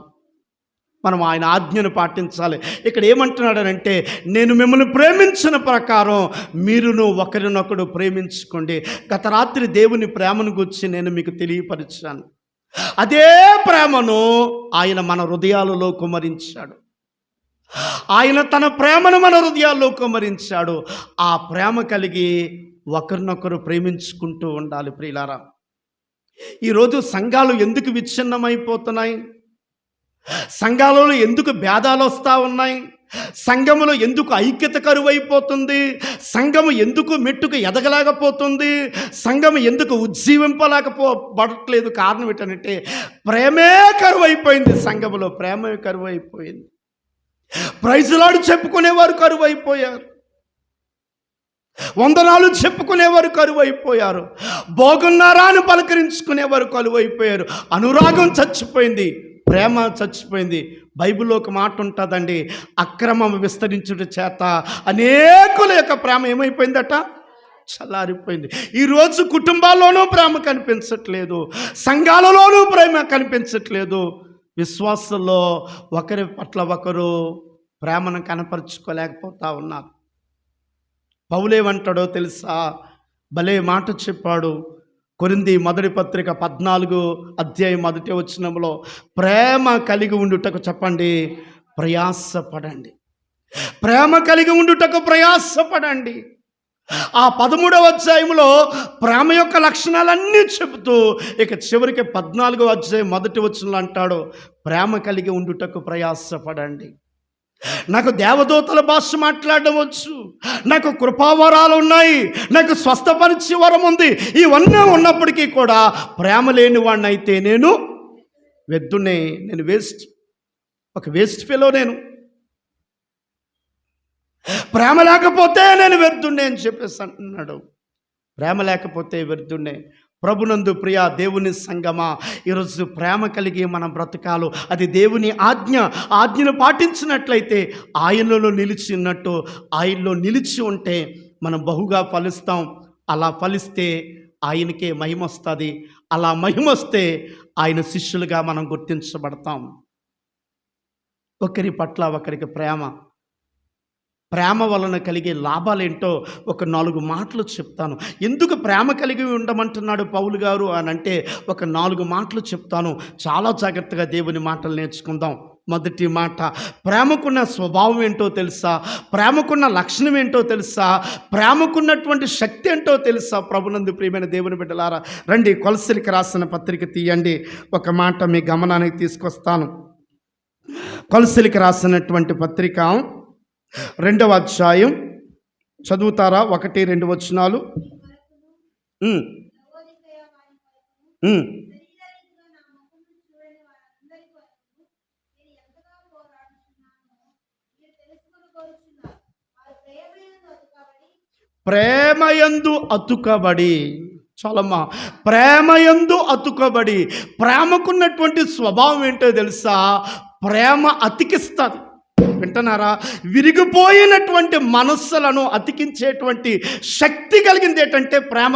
మనం ఆయన ఆజ్ఞను పాటించాలి. ఇక్కడ ఏమంటున్నాడనంటే, నేను మిమ్మల్ని ప్రేమించిన ప్రకారం మీరును ఒకరినొకడు ప్రేమించుకోండి. గత రాత్రి దేవుని ప్రేమను గురించి నేను మీకు తెలియపరిచాను. అదే ప్రేమను ఆయన మన హృదయాలలో కుమ్మరించాడు. ఆయన తన ప్రేమను మన హృదయాల్లో కుమ్మరించాడు. ఆ ప్రేమ కలిగి ఒకరినొకరు ప్రేమించుకుంటూ ఉండాలి ప్రియులారా. ఈరోజు సంఘాలు ఎందుకు విచ్ఛిన్నమైపోతున్నాయి? సంఘాలలో ఎందుకు భేదాలు వస్తూ ఉన్నాయి? సంఘములో ఎందుకు ఐక్యత కరువైపోతుంది? సంఘము ఎందుకు మెట్టుకు ఎదగలేకపోతుంది? సంఘము ఎందుకు ఉజ్జీవింపలేకపోబడట్లేదు? కారణం ఏంటంటే ప్రేమే కరువైపోయింది. సంఘములో ప్రేమే కరువైపోయింది. ప్రైజులాడు చెప్పుకునేవారు కరువైపోయారు. వందనాలు చెప్పుకునేవారు కరువైపోయారు. బాగున్నారా అని పలకరించుకునేవారు కరువైపోయారు. అనురాగం చచ్చిపోయింది, ప్రేమ చచ్చిపోయింది. బైబిల్లో ఒక మాట ఉంటుందండి, అక్రమం విస్తరించుట చేత అనేకుల యొక్క ప్రేమ ఏమైపోయిందట? చల్లారిపోయింది. ఈరోజు కుటుంబాల్లోనూ ప్రేమ కనిపించట్లేదు, సంఘాలలోనూ ప్రేమ కనిపించట్లేదు. విశ్వాసంలో ఒకరి పట్ల ఒకరు ప్రేమను కనపరుచుకోలేకపోతా ఉన్నారు. పౌలేమంటాడో తెలుసా? భలే మాట చెప్పాడు. కొరింథీ మొదటి పత్రిక 14 అధ్యాయం 1వ వచనంలో, ప్రేమ కలిగి ఉండుటకు చెప్పండి ప్రయాసపడండి. ప్రేమ కలిగి ఉండుటకు ప్రయాసపడండి. ఆ 13వ అధ్యాయంలో ప్రేమ యొక్క లక్షణాలన్నీ చెబుతూ ఇక చివరికి 14వ అధ్యాయం 1వ వచనంలో అంటాడు, ప్రేమ కలిగి ఉండుటకు ప్రయాసపడండి. నాకు దేవదూతల భాష మాట్లాడడం వచ్చు, నాకు కృపావరాలు ఉన్నాయి, నాకు స్వస్థపరిచే వరం ఉంది. ఇవన్నీ ఉన్నప్పటికీ కూడా ప్రేమ లేని వాడిని అయితే నేను వ్యర్థునే, నేను ఒక వేస్ట్ ఫెలో. నేను ప్రేమ లేకపోతే నేను వ్యర్థునే అని చెప్పేసి అంటున్నాడు. ప్రేమ లేకపోతే వ్యర్థునే. ప్రభునందు ప్రియా దేవుని సంగమా, ఈరోజు ప్రేమ కలిగి మనం బ్రతకాలు. అది దేవుని ఆజ్ఞను పాటించినట్లయితే ఆయనలో నిలిచి ఉన్నట్టు, ఆయనలో నిలిచి ఉంటే మనం బహుగా ఫలిస్తాం. అలా ఫలిస్తే ఆయనకే మహిమ వస్తుంది. అలా మహిమ వస్తే ఆయన శిష్యులుగా మనం గుర్తించబడతాం. ఒకరి పట్ల ఒకరికి ప్రేమ వలన కలిగే లాభాలేంటో ఒక 4 మాటలు చెప్తాను. ఎందుకు ప్రేమ కలిగి ఉండమంటున్నాడు పౌలు గారు అని అంటే ఒక 4 మాటలు చెప్తాను. చాలా జాగ్రత్తగా దేవుని మాటలు నేర్చుకుందాం. మొదటి మాట, ప్రేమకున్న స్వభావం ఏంటో తెలుసా? ప్రేమకున్న లక్షణం ఏంటో తెలుసా? ప్రేమకున్నటువంటి శక్తి ఏంటో తెలుసా? ప్రభునందు ప్రియమైన దేవుని బిడ్డలారా, రండి కొలసీలకు రాసిన పత్రిక తీయండి. ఒక మాట మీ గమనానికి తీసుకొస్తాను. కొలసీలకు రాసినటువంటి పత్రిక 2వ అధ్యాయం చదువుతారా? 1-2 వచనాలు. ప్రేమయందు అతుకబడి, చాలమ్మా, ప్రేమయందు అతుకబడి. ప్రేమకున్నటువంటి స్వభావం ఏంటో తెలుసా? ప్రేమ అతికిస్తుంది. వింటున్నారా? విరిగిపోయినటువంటి మనస్సులను అతికించేటువంటి శక్తి కలిగింది ఏంటంటే ప్రేమ.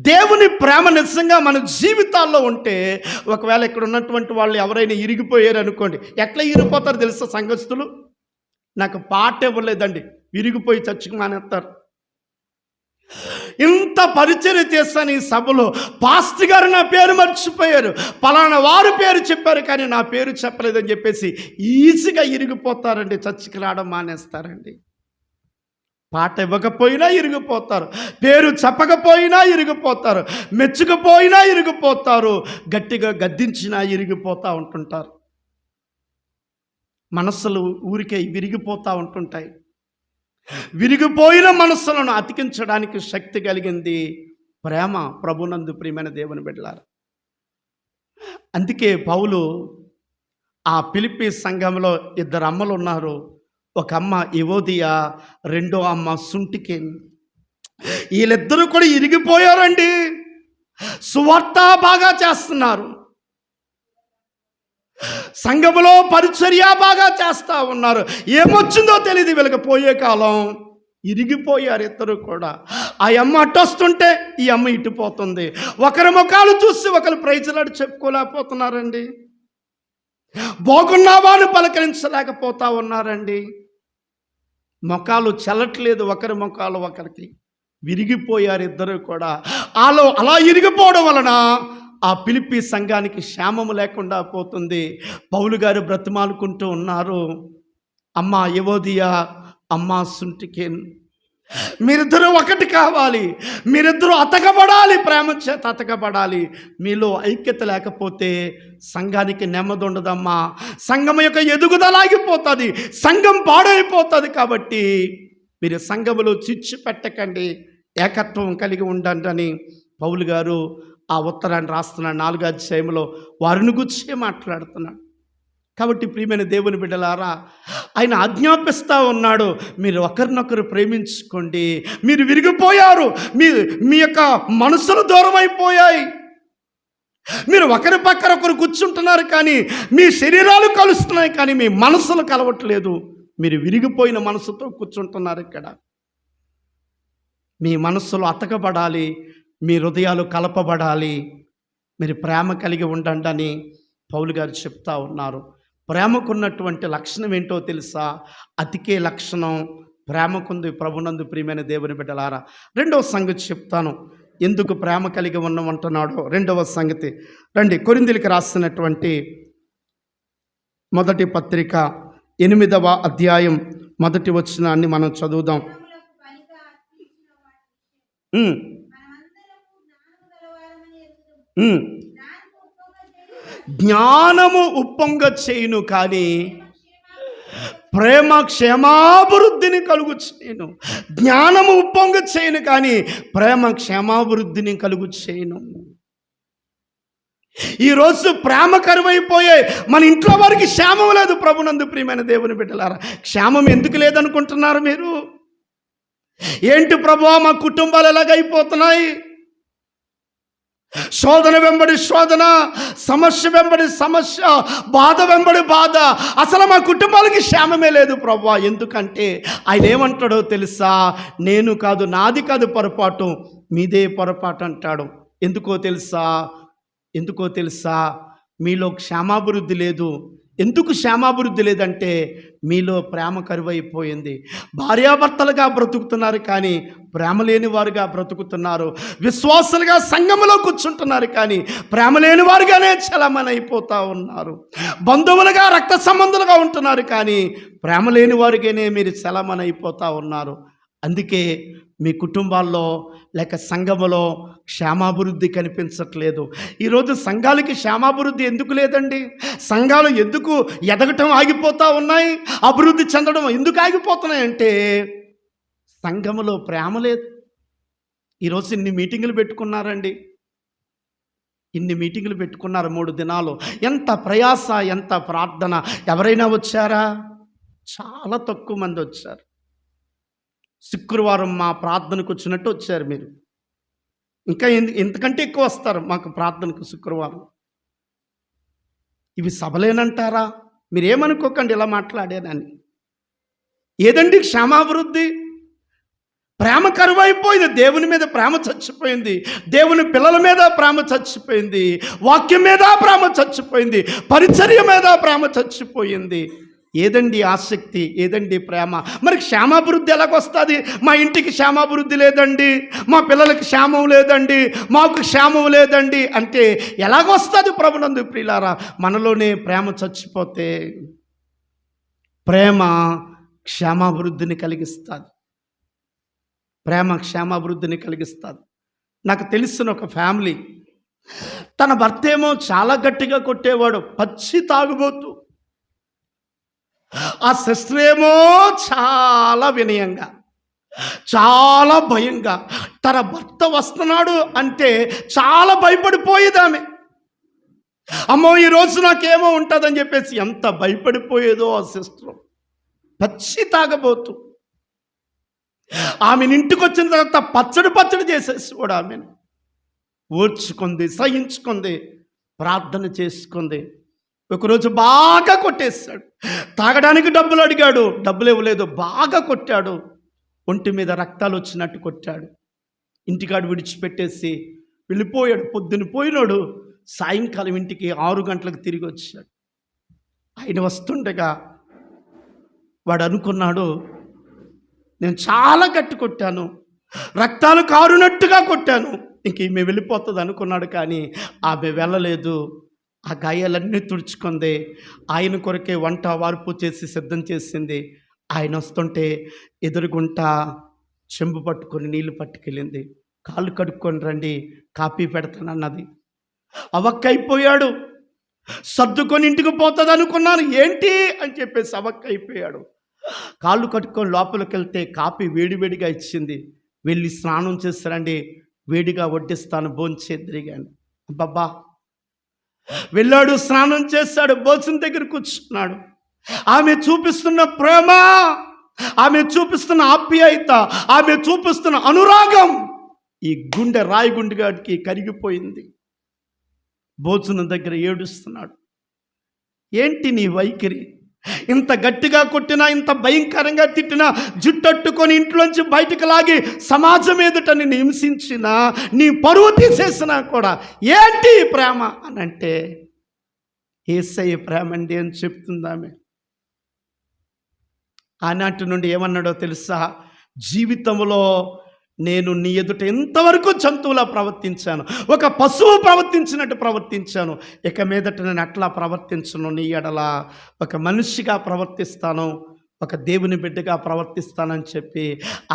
దేవుని ప్రేమ నిజంగా మన జీవితాల్లో ఉంటే, ఒకవేళ ఇక్కడ ఉన్నటువంటి వాళ్ళు ఎవరైనా ఇరిగిపోయారు అనుకోండి, ఎట్లా ఇరిగిపోతారు తెలుసా సంఘస్థులు? నాకు పాట ఇవ్వలేదండి, విరిగిపోయి చచ్చుకు మానేస్తారు. ఇంత పరిచర్య చేస్తాను ఈ సభలో, పాస్టర్ గారు నా పేరు మర్చిపోయారు, పలానా వారు పేరు చెప్పారు కానీ నా పేరు చెప్పలేదని చెప్పేసి ఈజీగా ఇరిగిపోతారండి. చర్చికి రావడం మానేస్తారండి. పాట ఇవ్వకపోయినా ఇరిగిపోతారు, పేరు చెప్పకపోయినా ఇరిగిపోతారు, మెచ్చుకపోయినా ఇరిగిపోతారు, గట్టిగా గద్దించినా ఇరిగిపోతూ ఉంటుంటారు. మనస్సులు ఊరికే విరిగిపోతూ ఉంటుంటాయి. విరిగిపోయిన మనస్సులను అతికించడానికి శక్తి కలిగింది ప్రేమ. ప్రభునందు ప్రియమైన దేవుని బిడ్డలారా, అందుకే పౌలు ఆ ఫిలిప్పీ సంఘంలో 2 అమ్మలు ఉన్నారు. ఒక అమ్మ యువోదియా, రెండో అమ్మ సుంటికేన్. వీళ్ళిద్దరూ కూడా ఇరిగిపోయారండి. సువార్త బాగా చేస్తున్నారు, సంఘములో పరిచర్య బాగా చేస్తూ ఉన్నారు. ఏమొచ్చిందో తెలియదు వీళ్ళకి. పోయే కాలం ఇరిగిపోయారు ఇద్దరు కూడా. ఆ అమ్మ అట్టొస్తుంటే ఈ అమ్మ ఇటుపోతుంది. ఒకరి ముఖాలు చూసి ఒకరు ప్రైజ్లాడు చెప్పుకోలేకపోతున్నారండి. బాగున్నావాని పలకరించలేకపోతా ఉన్నారండి. ముఖాలు చెల్లట్లేదు, ఒకరి ముఖాలు ఒకరికి. విరిగిపోయారు ఇద్దరు కూడా. అలా ఇరిగిపోవడం వలన ఆ ఫిలిప్పీ సంఘానికి క్షేమము లేకుండా పోతుంది. పౌలు గారు బ్రతిమాలుకుంటూ ఉన్నారు, అమ్మా యువోదియా, అమ్మా సుంటికేన్, మీరిద్దరూ ఒకటి కావాలి, మీరిద్దరూ అతకబడాలి, ప్రేమ చేత అతకబడాలి. మీలో ఐక్యత లేకపోతే సంఘానికి నెమ్మది ఉండదమ్మా. సంఘం యొక్క ఎదుగుదల ఆగిపోతుంది, సంఘం పాడైపోతుంది. కాబట్టి మీరు సంఘములో చిచ్చు పెట్టకండి, ఏకత్వం కలిగి ఉండండి అని పౌలు గారు ఆ ఉత్తరాన్ని రాస్తున్నాడు. 4వ అధ్యాయంలో వారిని గురించి మాట్లాడుతున్నాడు. కాబట్టి ప్రియమైన దేవుని బిడ్డలారా, ఆయన ఆజ్ఞాపిస్తూ ఉన్నాడు, మీరు ఒకరినొకరు ప్రేమించుకోండి. మీరు విరిగిపోయారు, మీ యొక్క మనసులు దూరం అయిపోయాయి. మీరు ఒకరి పక్కన ఒకరు కూర్చుంటున్నారు, కానీ మీ శరీరాలు కలుస్తున్నాయి, కానీ మీ మనసులు కలవట్లేదు. మీరు విరిగిపోయిన మనసుతో కూర్చుంటున్నారు. ఇక్కడ మీ మనస్సులు అతకబడాలి, మీ హృదయాలు కలపబడాలి. మీరు ప్రేమ కలిగి ఉండండి అని పౌలు గారు చెప్తా ఉన్నారు. ప్రేమకున్నటువంటి లక్షణం ఏంటో తెలుసా? అతికే లక్షణం ప్రేమకుంది ప్రభునందు. ప్రియమైన దేవుని బిడ్డలారా, రెండవ సంగతి చెప్తాను, ఎందుకు ప్రేమ కలిగి ఉన్నామంటున్నాడో. రెండవ సంగతి రండి, కొరింథీయులకు రాసినటువంటి మొదటి పత్రిక 8వ అధ్యాయం 1వ వచనాన్ని మనం చదువుదాం. జ్ఞానము ఉప్పొంగ చేయును, కానీ ప్రేమ క్షేమాభివృద్ధిని కలుగు చేయను. జ్ఞానము ఉప్పొంగ చేయను, కానీ ప్రేమ క్షేమాభివృద్ధిని కలుగు చేయను. ఈరోజు ప్రేమ కరువైపోయే మన ఇంట్లో వారికి క్షేమం లేదు. ప్రభునందు ప్రియమైన దేవుని బిడ్డలారా, క్షేమం ఎందుకు లేదనుకుంటున్నారు మీరు? ఏంటి ప్రభువా, మా కుటుంబాలు ఎలాగైపోతున్నాయి? శోధన వెంబడి శోధన, సమస్య వెంబడి సమస్య, బాధ వెంబడి బాధ. అసలు మా కుటుంబాలకి క్షేమమే లేదు ప్రభువా. ఎందుకంటే ఆయన ఏమంటాడో తెలుసా? నేను కాదు, నాది కాదు పొరపాటు, మీదే పొరపాటు అంటాడు. ఎందుకో తెలుసా? మీలో క్షేమాభివృద్ధి లేదు. ఎందుకు క్షేమాభివృద్ధి లేదంటే మీలో ప్రేమ కరువైపోయింది. భార్యాభర్తలుగా బ్రతుకుతున్నారు, కానీ ప్రేమ లేని వారుగా బ్రతుకుతున్నారు. విశ్వాసులుగా సంఘములో కూర్చుంటున్నారు, కానీ ప్రేమ లేని వారుగానే చలమని అయిపోతూ ఉన్నారు. బంధువులుగా రక్త సంబంధులుగా ఉంటున్నారు, కానీ ప్రేమ లేని వారుగానే మీరు చలమని అయిపోతూ ఉన్నారు. అందుకే మీ కుటుంబాల్లో లేక సంఘములో క్షేమాభివృద్ధి కనిపించట్లేదు. ఈరోజు సంఘాలకి క్షేమాభివృద్ధి ఎందుకు లేదండి? సంఘాలు ఎందుకు ఎదగటం ఆగిపోతూ ఉన్నాయి? అభివృద్ధి చెందడం ఎందుకు ఆగిపోతున్నాయంటే సంఘములో ప్రేమ లేదు. ఈరోజు ఇన్ని మీటింగులు పెట్టుకున్నారండి, ఇన్ని మీటింగులు పెట్టుకున్నారు 3 దినాలు. ఎంత ప్రయాస, ఎంత ప్రార్థన. ఎవరైనా వచ్చారా? చాలా తక్కువ మంది వచ్చారు. శుక్రవారం మా ప్రార్థనకు వచ్చినట్టు వచ్చారు మీరు. ఇంకా ఎంతకంటే ఎక్కువ వస్తారు మాకు ప్రార్థనకు శుక్రవారం. ఇవి సభలేనంటారా? మీరేమనుకోకండి ఇలా మాట్లాడానని. ఏదండి క్షేమాభివృద్ధి? ప్రేమ కరువైపోయింది. దేవుని మీద ప్రేమ చచ్చిపోయింది, దేవుని పిల్లల మీద ప్రేమ చచ్చిపోయింది, వాక్యం మీద ప్రేమ చచ్చిపోయింది, పరిచర్య మీద ప్రేమ చచ్చిపోయింది. ఏదండి ఆసక్తి? ఏదండి ప్రేమ? మరి క్షేమాభివృద్ధి ఎలాగొస్తుంది? మా ఇంటికి క్షేమాభివృద్ధి లేదండి, మా పిల్లలకి క్షేమం లేదండి, మాకు క్షేమం లేదండి అంటే ఎలాగొస్తుంది? ప్రభునందు ప్రియులారా, మనలోనే ప్రేమ చచ్చిపోతే ప్రేమ క్షేమాభివృద్ధిని కలిగిస్తుంది. ప్రేమ క్షేమాభివృద్ధిని కలిగిస్తుంది. నాకు తెలిసిన ఒక ఫ్యామిలీ, తన భర్త ఏమో చాలా గట్టిగా కొట్టేవాడు, పచ్చి తాగుబోతు. ఆ సిస్టర్ ఏమో చాలా వినయంగా, చాలా భయంగా, తన భర్త వస్తున్నాడు అంటే చాలా భయపడిపోయేది ఆమె. అమ్మో ఈరోజు నాకేమో ఉంటుందని చెప్పేసి ఎంత భయపడిపోయేదో ఆ సిస్టర్. పచ్చి తాగబోతు. ఆమెను ఇంటికి వచ్చిన తర్వాత పచ్చడి చేసేసి కూడా ఆమెను ఓర్చుకుంది, సహించుకుంది, ప్రార్థన చేసుకుంది. ఒకరోజు బాగా కొట్టేశాడు. తాగడానికి డబ్బులు అడిగాడు, డబ్బులు ఇవ్వలేదు, బాగా కొట్టాడు. ఒంటి మీద రక్తాలు వచ్చినట్టు కొట్టాడు. ఇంటికాడు విడిచిపెట్టేసి వెళ్ళిపోయాడు. పొద్దున పోయినాడు, సాయంకాలం ఇంటికి 6 గంటలకు తిరిగి వచ్చాడు. ఆయన వస్తుండగా వాడు అనుకున్నాడు, నేను చాలా గట్టి కొట్టాను, రక్తాలు కారునట్టుగా కొట్టాను, ఇంక ఈమె వెళ్ళిపోతుంది అనుకున్నాడు. కానీ ఆమె వెళ్ళలేదు. ఆ గాయాలన్నీ తుడుచుకుంది. ఆయన కొరకే వంట వార్పు చేసి సిద్ధం చేసింది. ఆయన వస్తుంటే ఎదురుగుంట చెంబు పట్టుకొని నీళ్లు పట్టుకెళ్ళింది. కాళ్ళు కడుక్కొని రండి, కాఫీ పెడతానన్నది. అవక్కైపోయాడు. సర్దుకొని ఇంటికి పోతుంది అనుకున్నాను, ఏంటి అని చెప్పేసి అవక్కైపోయాడు. కాళ్ళు కట్టుకొని లోపలికి వెళ్తే కాఫీ వేడివేడిగా ఇచ్చింది. వెళ్ళి స్నానం చేస్తారండి, వేడిగా వడ్డిస్తాను, భోంచేద్దరిగాను. అబ్బబ్బా, వెళ్ళాడు, స్నానం చేశాడు, భోజనం దగ్గర కూర్చున్నాడు. ఆమె చూపిస్తున్న ప్రేమ, ఆమె చూపిస్తున్న ఆప్యాయత, ఆమె చూపిస్తున్న అనురాగం ఈ గుండె రాయి గుండెగాడికి కరిగిపోయింది. భోజనం దగ్గర ఏడుస్తున్నాడు. ఏంటి నీ వైఖరి? ఇంత గట్టిగా కొట్టినా, ఇంత భయంకరంగా తిట్టినా, జుట్టట్టుకొని ఇంట్లోంచి బయటకు లాగి సమాజం ఎదుట నిన్ను హింసించినా, నీ పరువు తీసేసినా కూడా ఏంటి ప్రేమ అని అంటే, యేసయ్య ప్రేమ అండి అని చెప్తుందామె. ఆనాటి నుండి ఏమన్నాడో తెలుసా? జీవితంలో నేను నీ ఎదుట ఎంతవరకు జంతువులా ప్రవర్తించాను, ఒక పశువు ప్రవర్తించినట్టు ప్రవర్తించాను, ఇక మీదట నేను అట్లా ప్రవర్తించను. నీ ఎడల ఒక మనిషిగా ప్రవర్తిస్తాను, ఒక దేవుని బిడ్డగా ప్రవర్తిస్తానని చెప్పి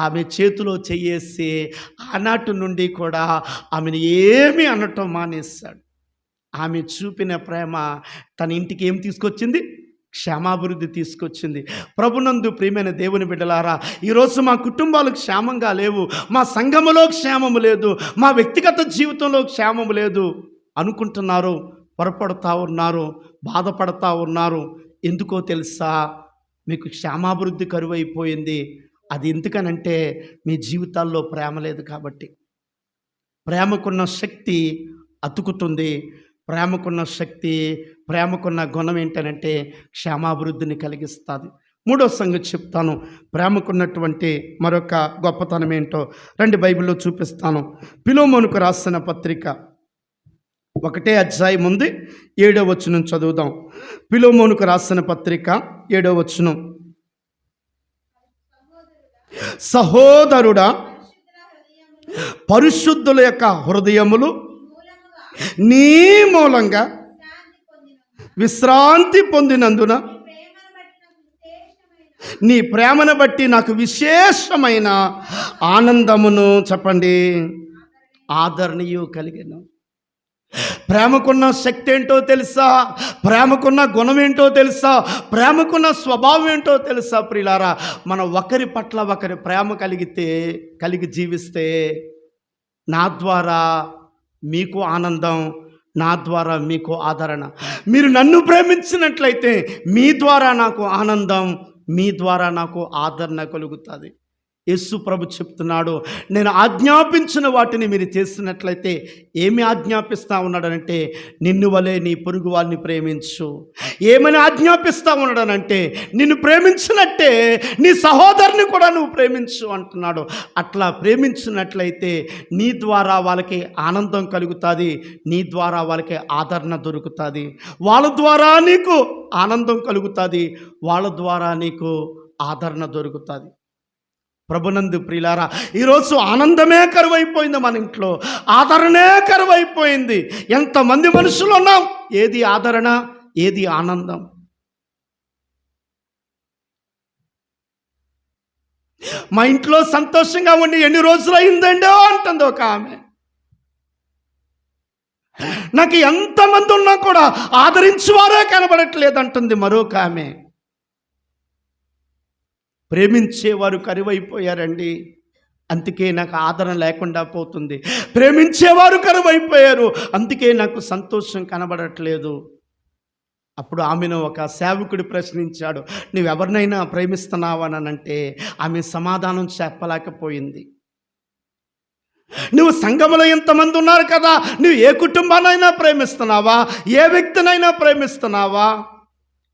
ఆమె చేతిలో చెయ్యేసి ఆనాటి నుండి కూడా ఆమెను ఏమీ అనటం మానేశాడు. ఆమె చూపిన ప్రేమ తన ఇంటికి ఏం తీసుకొచ్చింది? క్షేమాభివృద్ధి తీసుకొచ్చింది. ప్రభునందు ప్రియమైన దేవుని బిడ్డలారా, ఈరోజు మా కుటుంబాలు క్షేమంగా లేవు, మా సంఘములో క్షేమము లేదు, మా వ్యక్తిగత జీవితంలో క్షేమము లేదు అనుకుంటున్నారు, పొరపడుతూ ఉన్నారు, బాధపడతా ఉన్నారు. ఎందుకో తెలుసా? మీకు క్షేమాభివృద్ధి కరువైపోయింది. అది ఎందుకనంటే మీ జీవితాల్లో ప్రేమ లేదు కాబట్టి. ప్రేమకున్న శక్తి అతుకుతుంది. ప్రేమకున్న శక్తి, ప్రేమకున్న గుణం ఏంటనంటే క్షేమాభివృద్ధిని కలిగిస్తుంది. మూడో సంగతి చెప్తాను, ప్రేమకున్నటువంటి మరొక గొప్పతనం ఏంటో రండి బైబిల్లో చూపిస్తాను. ఫిలోమోనుకు రాసిన పత్రిక 1వ అధ్యాయం ఉంది, 7వ వచనం చదువుదాం. ఫిలోమోనుకు రాసిన పత్రిక 7వ వచనం. సహోదరుడా, పరిశుద్ధుల యొక్క హృదయములు నీ మూలంగా విశ్రాంతి పొందినందున నీ ప్రేమను బట్టి నాకు విశేషమైన ఆనందమును, చెప్పండి, ఆదరణీయు కలిగిన. ప్రేమకున్న శక్తి ఏంటో తెలుసా? ప్రేమకున్న గుణం ఏంటో తెలుసా? ప్రేమకున్న స్వభావం ఏంటో తెలుసా? ప్రియులారా, మనం ఒకరి పట్ల ఒకరి ప్రేమ కలిగి జీవిస్తే నా ద్వారా మీకు ఆనందం, నా ద్వారా మీకు ఆదరణ. మీరు నన్ను ప్రేమించినట్లయితే మీ ద్వారా నాకు ఆనందం, మీ ద్వారా నాకు ఆదరణ కలుగుతుంది. యేసు ప్రభు చెప్తున్నాడు, నేను ఆజ్ఞాపించిన వాటిని మీరు చేసినట్లయితే. ఏమి ఆజ్ఞాపిస్తూ ఉన్నాడనంటే, నిన్ను వలె నీ పొరుగు వారిని ప్రేమించు. ఏమని ఆజ్ఞాపిస్తూ ఉన్నాడనంటే, నిన్ను ప్రేమించినట్టే నీ సహోదరుని కూడా నువ్వు ప్రేమించు అంటున్నాడు. అట్లా ప్రేమించినట్లయితే నీ ద్వారా వాళ్ళకి ఆనందం కలుగుతుంది, నీ ద్వారా వాళ్ళకి ఆదరణ దొరుకుతుంది, వాళ్ళ ద్వారా నీకు ఆనందం కలుగుతుంది, వాళ్ళ ద్వారా నీకు ఆదరణ దొరుకుతుంది. ప్రభునందు ప్రియులారా, ఈరోజు ఆనందమే కరువైపోయింది, మన ఇంట్లో ఆదరణే కరువైపోయింది. ఎంతమంది మనుషులు ఉన్నాం, ఏది ఆదరణ, ఏది ఆనందం? మా ఇంట్లో సంతోషంగా ఉండి ఎన్ని రోజులు అయిందండో అంటుంది ఒక ఆమె. నాకు ఎంతమంది ఉన్నా కూడా ఆదరించేవారే కనబడట్లేదు అంటుంది మరొక ఆమె. ప్రేమించేవారు కరువైపోయారండి, అందుకే నాకు ఆదరణ లేకుండా పోతుంది. ప్రేమించేవారు కరువైపోయారు, అందుకే నాకు సంతోషం కనబడట్లేదు. అప్పుడు ఆమెను ఒక సేవకుడు ప్రశ్నించాడు, నువ్వెవరినైనా ప్రేమిస్తున్నావా అని అంటే ఆమె సమాధానం చెప్పలేకపోయింది. నువ్వు సంఘములో ఇంతమంది ఉన్నారు కదా, నువ్వు ఏ కుటుంబాన్నైనా ప్రేమిస్తున్నావా, ఏ వ్యక్తినైనా ప్రేమిస్తున్నావా?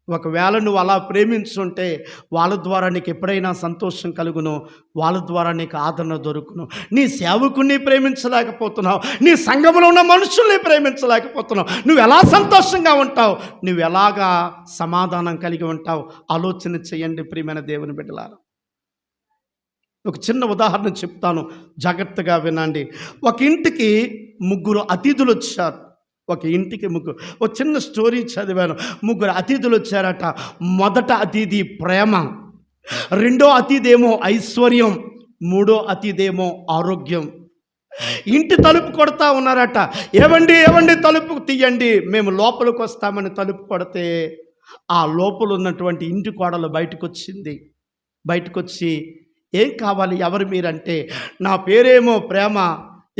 ఒకవేళ నువ్వు అలా ప్రేమించుంటే వాళ్ళ ద్వారా నీకు ఎప్పుడైనా సంతోషం కలుగును, వాళ్ళ ద్వారా నీకు ఆదరణ దొరుకును. నీ సేవకుని ప్రేమించలేకపోతున్నావు, నీ సంఘంలో ఉన్న మనుషుల్ని ప్రేమించలేకపోతున్నావు, నువ్వు ఎలా సంతోషంగా ఉంటావు, నువ్వు ఎలాగా సమాధానం కలిగి ఉంటావు? ఆలోచన చేయండి ప్రియమైన దేవుని బిడ్డలారా. ఒక చిన్న ఉదాహరణ చెప్తాను, జాగ్రత్తగా వినండి. ఒక ఇంటికి ముగ్గురు అతిథులు వచ్చారు. ఒక ఇంటికి ముగ్గురు, ఒక చిన్న స్టోరీ చదివాను. ముగ్గురు అతిథులు వచ్చారట. మొదట అతిథి ప్రేమ, రెండో అతిథేమో ఐశ్వర్యం, మూడో అతిథేమో ఆరోగ్యం. ఇంటి తలుపు కొడతా ఉన్నారట. ఏవండి ఏవండి తలుపు తీయండి, మేము లోపలికి వస్తామని తలుపు కొడితే ఆ లోపల ఉన్నటువంటి ఇంటి కోడలు బయటకు వచ్చింది. బయటకు వచ్చి, ఏం కావాలి, ఎవరు మీరంటే, నా పేరేమో ప్రేమ,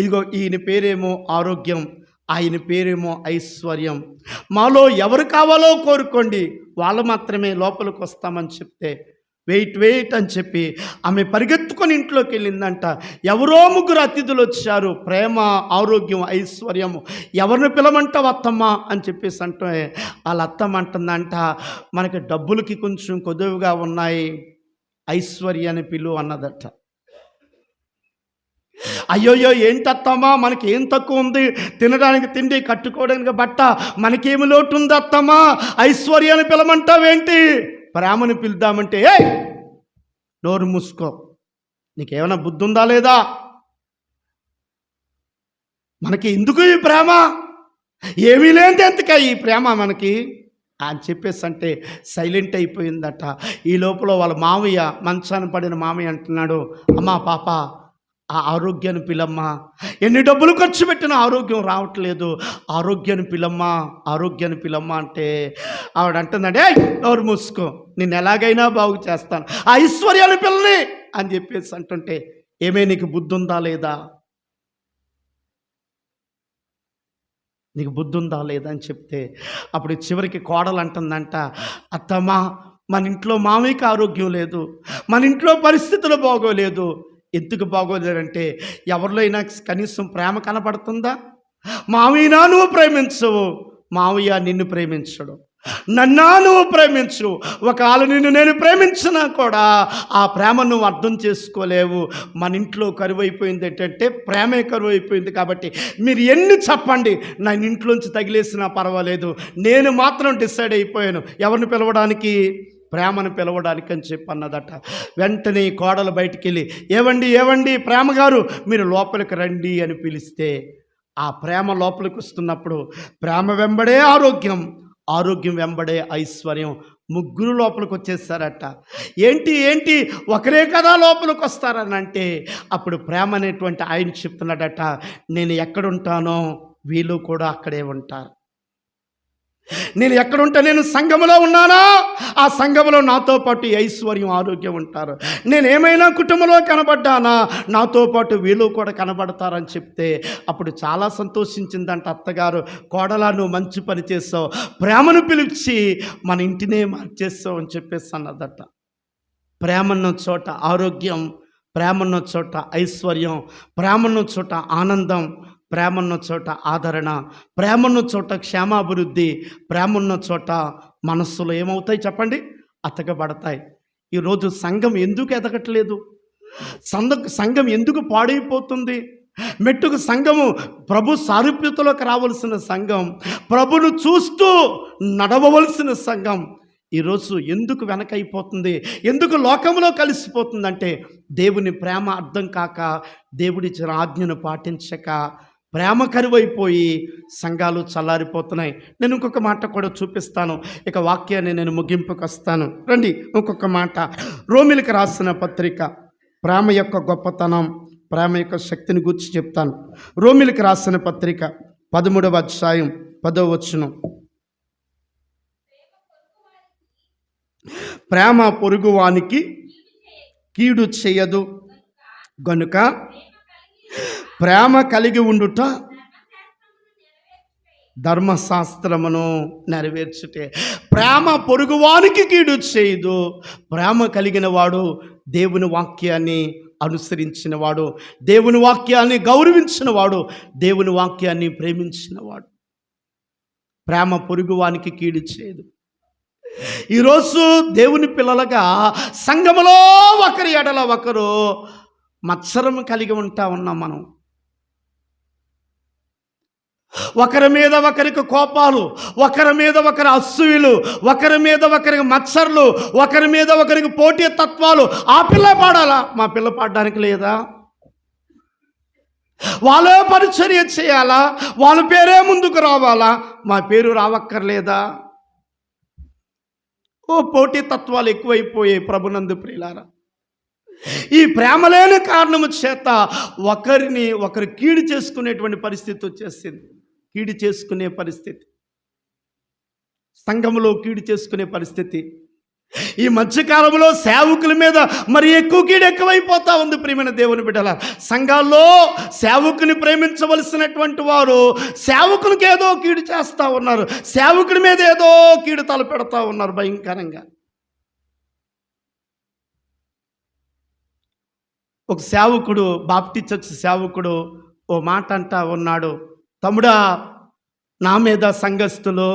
ఇదిగో ఈయన పేరేమో ఆరోగ్యం, ఆయన పేరేమో ఐశ్వర్యం, మాలో ఎవరు కావాలో కోరుకోండి, వాళ్ళు మాత్రమే లోపలికి వస్తామని చెప్తే, వెయిట్ అని చెప్పి ఆమె పరిగెత్తుకొని ఇంట్లోకి వెళ్ళిందంట. ఎవరో ముగ్గురు అతిథులు వచ్చారు, ప్రేమ, ఆరోగ్యం, ఐశ్వర్యము. ఎవరిని పిలమంటావు అత్తమ్మ అని చెప్పేసి అంటే వాళ్ళ అత్తమ్మ అంటుందంట, మనకి డబ్బులకి కొంచెం కొదువుగా ఉన్నాయి, ఐశ్వర్యాన్ని పిలు అన్నదట. అయ్యోయ్యో ఏంటత్తమ్మా, మనకి ఏం తక్కువ ఉంది, తినడానికి తిండి, కట్టుకోవడానికి బట్ట, మనకేమి లోటు ఉంది అత్తమ్మా, ఐశ్వర్యాన్ని పిలమంటావేంటి, ప్రేమని పిలుద్దామంటే, ఏ నోరు మూసుకో, నీకేమైనా బుద్ధి ఉందా లేదా, మనకి ఎందుకు ఈ ప్రేమ, ఏమీ లేనిది ఎందుక ఈ ప్రేమ మనకి అని చెప్పేసి అంటే సైలెంట్ అయిపోయిందట. ఈ లోపల వాళ్ళ మామయ్య, మంచాన పడిన మామయ్య అంటున్నాడు, అమ్మా పాప, ఆ ఆరోగ్యాన్ని పిలమ్మా, ఎన్ని డబ్బులు ఖర్చు పెట్టినా ఆరోగ్యం రావట్లేదు, ఆరోగ్యాన్ని పిలమ్మా, ఆరోగ్యాన్ని పిలమ్మా అంటే ఆవిడ అంటుందంటే, ఎవరు మూసుకో, నేను ఎలాగైనా బాగు చేస్తాను, ఆ ఐశ్వర్యాన్ని పిల్లని అని చెప్పేసి అంటుంటే, ఏమే నీకు బుద్ధి ఉందా లేదా, నీకు బుద్ధి ఉందా లేదా అని చెప్తే అప్పుడు చివరికి కోడలు అంటుందంట, అత్తమ్మా, మన ఇంట్లో మామయ్యకి ఆరోగ్యం లేదు, మన ఇంట్లో పరిస్థితులు బాగోలేదు. ఎందుకు బాగోలేదంటే, ఎవరిలో అయినా కనీసం ప్రేమ కనపడుతుందా? మామయ్యనా నువ్వు ప్రేమించవు, మామయ్య నిన్ను ప్రేమించడు, నన్నా నువ్వు ప్రేమించు, ఒకవేళ నిన్ను నేను ప్రేమించినా కూడా ఆ ప్రేమ నువ్వు అర్థం చేసుకోలేవు. మన ఇంట్లో కరువు అయిపోయింది ఏంటంటే, ప్రేమే కరువు అయిపోయింది. కాబట్టి మీరు ఎన్ని చెప్పండి, నా ఇంట్లోంచి తగిలేసినా పర్వాలేదు, నేను మాత్రం డిసైడ్ అయిపోయాను ఎవరిని పిలవడానికి, ప్రేమను పిలవడానికి అని చెప్పి అన్నదట. వెంటనే కోడలు బయటికి వెళ్ళి, ఏవండి ఏవండి ప్రేమ గారు, మీరు లోపలికి రండి అని పిలిస్తే ఆ ప్రేమ లోపలికి వస్తున్నప్పుడు ప్రేమ వెంబడే ఆరోగ్యం, ఆరోగ్యం వెంబడే ఐశ్వర్యం, ముగ్గురు లోపలికి వచ్చేసారట. ఏంటి ఒకరే కదా లోపలికి వస్తారని అంటే అప్పుడు ప్రేమ అనేటువంటి ఆయన చెప్తున్నాడట, నేను ఎక్కడుంటానో వీళ్ళు కూడా అక్కడే ఉంటారు. నేను ఎక్కడుంటా, నేను సంఘములో ఉన్నానా, ఆ సంఘములో నాతో పాటు ఐశ్వర్యం, ఆరోగ్యం ఉంటారు. నేను ఏమైనా కుటుంబంలో కనబడ్డానా, నాతో పాటు వీళ్ళు కూడా కనబడతారని చెప్తే అప్పుడు చాలా సంతోషించిందంట అత్తగారు. కోడలా, నువ్వు మంచి పని చేస్తావు, ప్రేమను పిలిచి మన ఇంటినే మార్చేస్తావు అని చెప్పేసి అన్నదట. ప్రేమన్న చోట ఆరోగ్యం, ప్రేమన్న చోట ఐశ్వర్యం, ప్రేమన్న చోట ఆనందం, ప్రేమన్న చోట ఆదరణ, ప్రేమన్న చోట క్షేమాభివృద్ధి, ప్రేమన్న చోట మనస్సులో ఏమవుతాయి చెప్పండి, అతకబడతాయి. ఈరోజు సంఘం ఎందుకు ఎదగట్లేదు, సంఘం ఎందుకు పాడైపోతుంది? మెట్టుకు సంఘము ప్రభు సారూప్యతలోకి రావలసిన సంఘం, ప్రభును చూస్తూ నడవవలసిన సంఘం ఈరోజు ఎందుకు వెనకైపోతుంది, ఎందుకు లోకంలో కలిసిపోతుందంటే దేవుని ప్రేమ అర్థం కాక, దేవుడిచ్చిన ఆజ్ఞను పాటించక ప్రేమ కరువైపోయి సంఘాలు చల్లారిపోతున్నాయి. నేను ఇంకొక మాట కూడా చూపిస్తాను, ఇక వాక్యాన్ని నేను ముగింపుకు వస్తాను. రండి, ఇంకొక మాట, రోమిలికి రాసిన పత్రిక ప్రేమ యొక్క గొప్పతనం, ప్రేమ యొక్క శక్తిని గురించి చెప్తాను. రోమిలికి రాసిన పత్రిక 13వ అధ్యాయం 10వ వచనం, ప్రేమ పొరుగువానికి కీడు చేయదు గనుక ప్రేమ కలిగి ఉండుట ధర్మశాస్త్రమును నెరవేర్చుటే. ప్రేమ పొరుగువానికి కీడు చేయదు. ప్రేమ కలిగిన వాడు దేవుని వాక్యాన్ని అనుసరించినవాడు, దేవుని వాక్యాన్ని గౌరవించినవాడు, దేవుని వాక్యాన్ని ప్రేమించినవాడు. ప్రేమ పొరుగువానికి కీడు చేయదు. ఈరోజు దేవుని పిల్లలుగా సంఘములో ఒకరి ఎడల ఒకరు మత్సరం కలిగి ఉన్నాం. మనం ఒకరి మీద ఒకరికి కోపాలు, ఒకరి మీద ఒకరి అసూయలు, ఒకరి మీద ఒకరికి మత్సర్లు, ఒకరి మీద ఒకరికి పోటీ తత్వాలు. ఆ పిల్ల పాడాలా, మా పిల్ల పాడడానికి లేదా? వాళ్ళే పరిచర్య చేయాలా, వాళ్ళ పేరే ముందుకు రావాలా, మా పేరు రావక్కర్లేదా? పోటీ తత్వాలు ఎక్కువైపోయాయి ప్రభునందు ప్రియులారా. ఈ ప్రేమ లేని కారణము చేత ఒకరిని ఒకరు కీడు చేసుకునేటువంటి పరిస్థితి వచ్చేసింది. కీడు చేసుకునే పరిస్థితి, సంఘములో కీడు చేసుకునే పరిస్థితి. ఈ మధ్యకాలంలో సేవకుల మీద మరి ఎక్కువ కీడు ఎక్కువైపోతా ఉంది. ప్రియమైన దేవుని బిడ్డల, సంఘాల్లో సేవకుని ప్రేమించవలసినటువంటి వారు సేవకునికి ఏదో కీడు చేస్తూ ఉన్నారు, సేవకుడి మీద ఏదో కీడు తలపెడతా ఉన్నారు భయంకరంగా. ఒక సేవకుడు, బాప్టిస్ట్ చర్చ్ సేవకుడు ఓ మాట అంటా ఉన్నాడు, తమ్ముడా, నా మీద సంఘస్థులు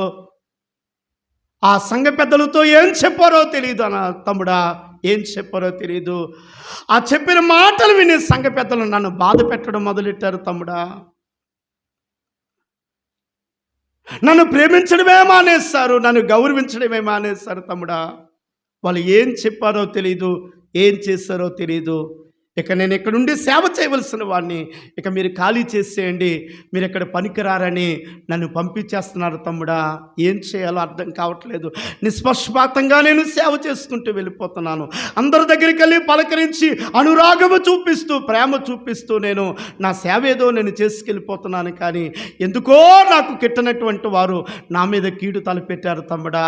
ఆ సంఘ పెద్దలతో ఏం చెప్పారో తెలియదు అన్న. తమ్ముడా, ఏం చెప్పారో తెలియదు. ఆ చెప్పిన మాటలు విని సంఘ పెద్దలు నన్ను బాధ పెట్టడం మొదలెట్టారు. తమ్ముడా, నన్ను ప్రేమించడమే మానేస్తారు, నన్ను గౌరవించడమే మానేస్తారు. తమ్ముడా, వాళ్ళు ఏం చెప్పారో తెలియదు, ఏం చేశారో తెలియదు. ఇక నేను ఇక్కడ నుండి సేవ చేయవలసిన వాడిని, ఇక మీరు ఖాళీ చేసేయండి, మీరు ఇక్కడ పనికిరారని నన్ను పంపించేస్తున్నారు. తమ్ముడా, ఏం చేయాలో అర్థం కావట్లేదు. నిష్పక్షపాతంగా నేను సేవ చేసుకుంటూ వెళ్ళిపోతున్నాను. అందరి దగ్గరికి వెళ్ళి పలకరించి అనురాగము చూపిస్తూ, ప్రేమ చూపిస్తూ నేను నా సేవ ఏదో నేను చేసుకెళ్ళిపోతున్నాను. కానీ ఎందుకో నాకు కిట్టనటువంటి వారు నా మీద కీడు తలపెట్టారు. తమ్ముడా,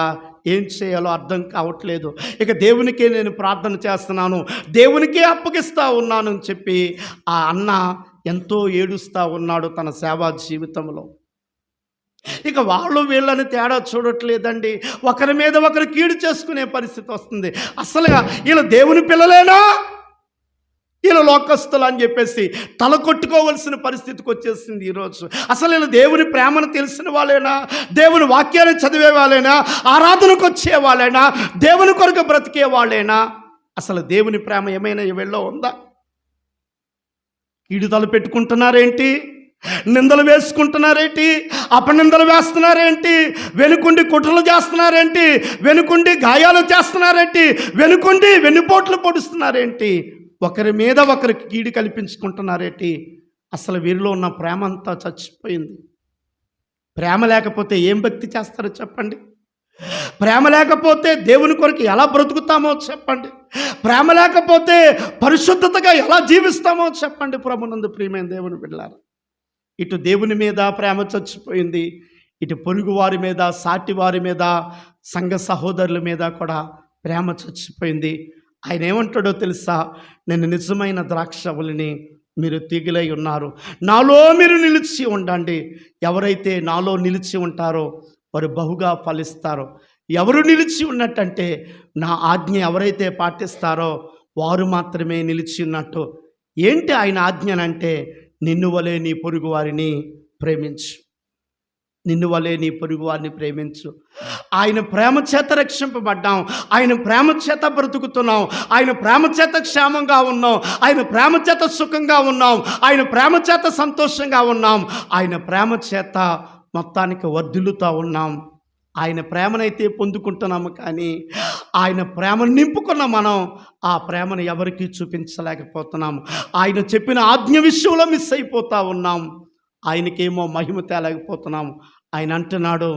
ఏం చేయాలో అర్థం కావట్లేదు. ఇక దేవునికే నేను ప్రార్థన చేస్తున్నాను, దేవునికే అప్పగిస్తా ఉన్నాను అని చెప్పి ఆ అన్న ఎంతో ఏడుస్తూ ఉన్నాడు తన సేవా జీవితంలో. ఇక వాళ్ళు వీళ్ళని తేడా చూడట్లేదండి, ఒకరి మీద ఒకరు కీడు చేసుకునే పరిస్థితి వస్తుంది. అసలుగా వీళ్ళు దేవుని పిల్లలేనా, వీళ్ళు లోకస్తులు అని చెప్పేసి తల కొట్టుకోవలసిన పరిస్థితికి వచ్చేసింది ఈరోజు. అసలు వీళ్ళు దేవుని ప్రేమను తెలిసిన వాళ్ళేనా, దేవుని వాక్యాన్ని చదివే వాళ్ళేనా, ఆరాధనకు వచ్చే వాళ్ళేనా, దేవుని కొరకు బ్రతికే వాళ్ళేనా? అసలు దేవుని ప్రేమ ఏమైనా వీళ్ళలో ఉందా? కీడు తల పెట్టుకుంటున్నారేంటి, నిందలు వేసుకుంటున్నారేంటి, అపనిందలు వేస్తున్నారేంటి, వెనుకుండి కుట్రలు చేస్తున్నారేంటి, వెనుకుండి గాయాలు చేస్తున్నారేంటి, వెనుకుండి వెన్నుపోట్లు పొడుస్తున్నారేంటి, ఒకరి మీద ఒకరికి కీడు కల్పించుకుంటున్నారేంటి? అసలు వీరిలో ఉన్న ప్రేమ అంతా చచ్చిపోయింది. ప్రేమ లేకపోతే ఏం భక్తి చేస్తారో చెప్పండి, ప్రేమ లేకపోతే దేవుని కొరకు ఎలా బ్రతుకుతామో చెప్పండి, ప్రేమ లేకపోతే పరిశుద్ధతగా ఎలా జీవిస్తామో చెప్పండి. ప్రభునందు ప్రియమైన దేవుని బిడ్డలారా, ఇటు దేవుని మీద ప్రేమ చచ్చిపోయింది, ఇటు పొరుగు వారి మీద, సాటి వారి మీద, సంఘ సహోదరుల మీద కూడా ప్రేమ చచ్చిపోయింది. ఆయన ఏమంటాడో తెలుసా? నేను నిజమైన ద్రాక్షవల్లిని, మీరు తీగలై ఉన్నారు, నాలో మీరు నిలిచి ఉండండి. ఎవరైతే నాలో నిలిచి ఉంటారో వారు బహుగా ఫలిస్తారు. ఎవరు నిలిచి ఉన్నట్టంటే, నా ఆజ్ఞ ఎవరైతే పాటిస్తారో వారు మాత్రమే నిలిచి ఉన్నట్టు. ఏంటి ఆయన ఆజ్ఞనంటే, నిన్ను వలె నీ పొరుగు వారిని ప్రేమించు, నిన్ను వలె నీ పొరుగు వారిని ప్రేమించు. ఆయన ప్రేమ చేత రక్షింపబడ్డాం, ఆయన ప్రేమ చేత బ్రతుకుతున్నాం, ఆయన ప్రేమ చేత క్షేమంగా ఉన్నాం, ఆయన ప్రేమ చేత సుఖంగా ఉన్నాం, ఆయన ప్రేమ చేత సంతోషంగా ఉన్నాం, ఆయన ప్రేమ చేత మొత్తానికి వర్ధిల్లుతూ ఉన్నాం. ఆయన ప్రేమనైతే పొందుకుంటున్నాము, కానీ ఆయన ప్రేమను నింపుకున్న మనం ఆ ప్రేమను ఎవరికీ చూపించలేకపోతున్నాము. ఆయన చెప్పిన ఆజ్ఞ విషయంలో మిస్ అయిపోతూ ఉన్నాం, ఆయనకేమో మహిమ తేలేకపోతున్నాము. ఆయన అంటున్నాడు,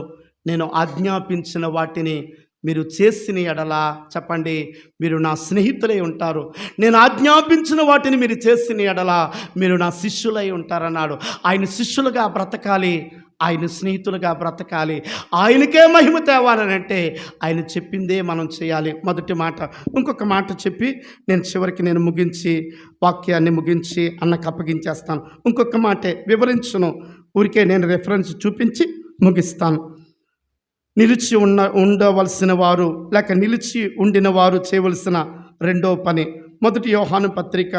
నేను ఆజ్ఞాపించిన వాటిని మీరు చేసిన ఎడల చెప్పండి, మీరు నా స్నేహితులై ఉంటారు. నేను ఆజ్ఞాపించిన వాటిని మీరు చేసిన ఎడల మీరు నా శిష్యులై ఉంటారన్నాడు. ఆయన శిష్యులుగా బ్రతకాలి, ఆయన స్నేహితులుగా బ్రతకాలి, ఆయనకే మహిమ తేవాలనంటే ఆయన చెప్పిందే మనం చేయాలి. మొదటి మాట. ఇంకొక మాట చెప్పి నేను చివరికి ముగించి వాక్యాన్ని ముగించి అన్నకు అప్పగించేస్తాను. ఇంకొక మాటే వివరించును, ఊరికే నేను రెఫరెన్స్ చూపించి ముగిస్తాను. నిలిచి ఉండవలసిన వారు లేక నిలిచి ఉండిన వారు చేయవలసిన రెండో పని. మొదటి యోహాను పత్రిక,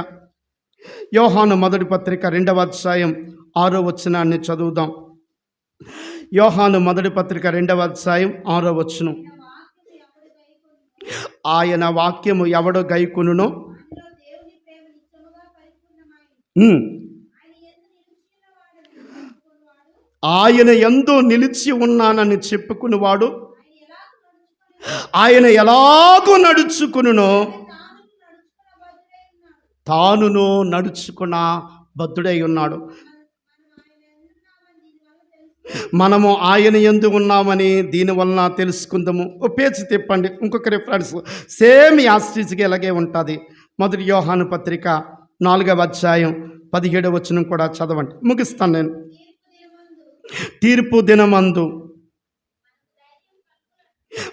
యోహాను మొదటి పత్రిక 2వ అధ్యాయం 6వ వచనాన్ని చదువుదాం. యోహాను మొదటి పత్రిక 2వ అధ్యాయం 6వ వచనం. ఆయన వాక్యము ఎవడు గైకొనునో ఆయన యందు నిలిచి ఉన్నానని చెప్పుకునేవాడు ఆయన ఎలాగో నడుచుకునునో తానును నడుచుకున్న బద్ధుడై ఉన్నాడు. మనము ఆయన యందు ఉన్నామని దీనివలన తెలుసుకుందాము. పేజీ తిప్పండి, ఇంకొక రిఫరెన్స్ సేమ్ యాస్ట్రీస్కి ఇలాగే ఉంటుంది. మొదటి యోహాను పత్రిక 4వ అధ్యాయం 17వ వచనం కూడా చదవండి, ముగిస్తాను నేను. తీర్పు దినమందు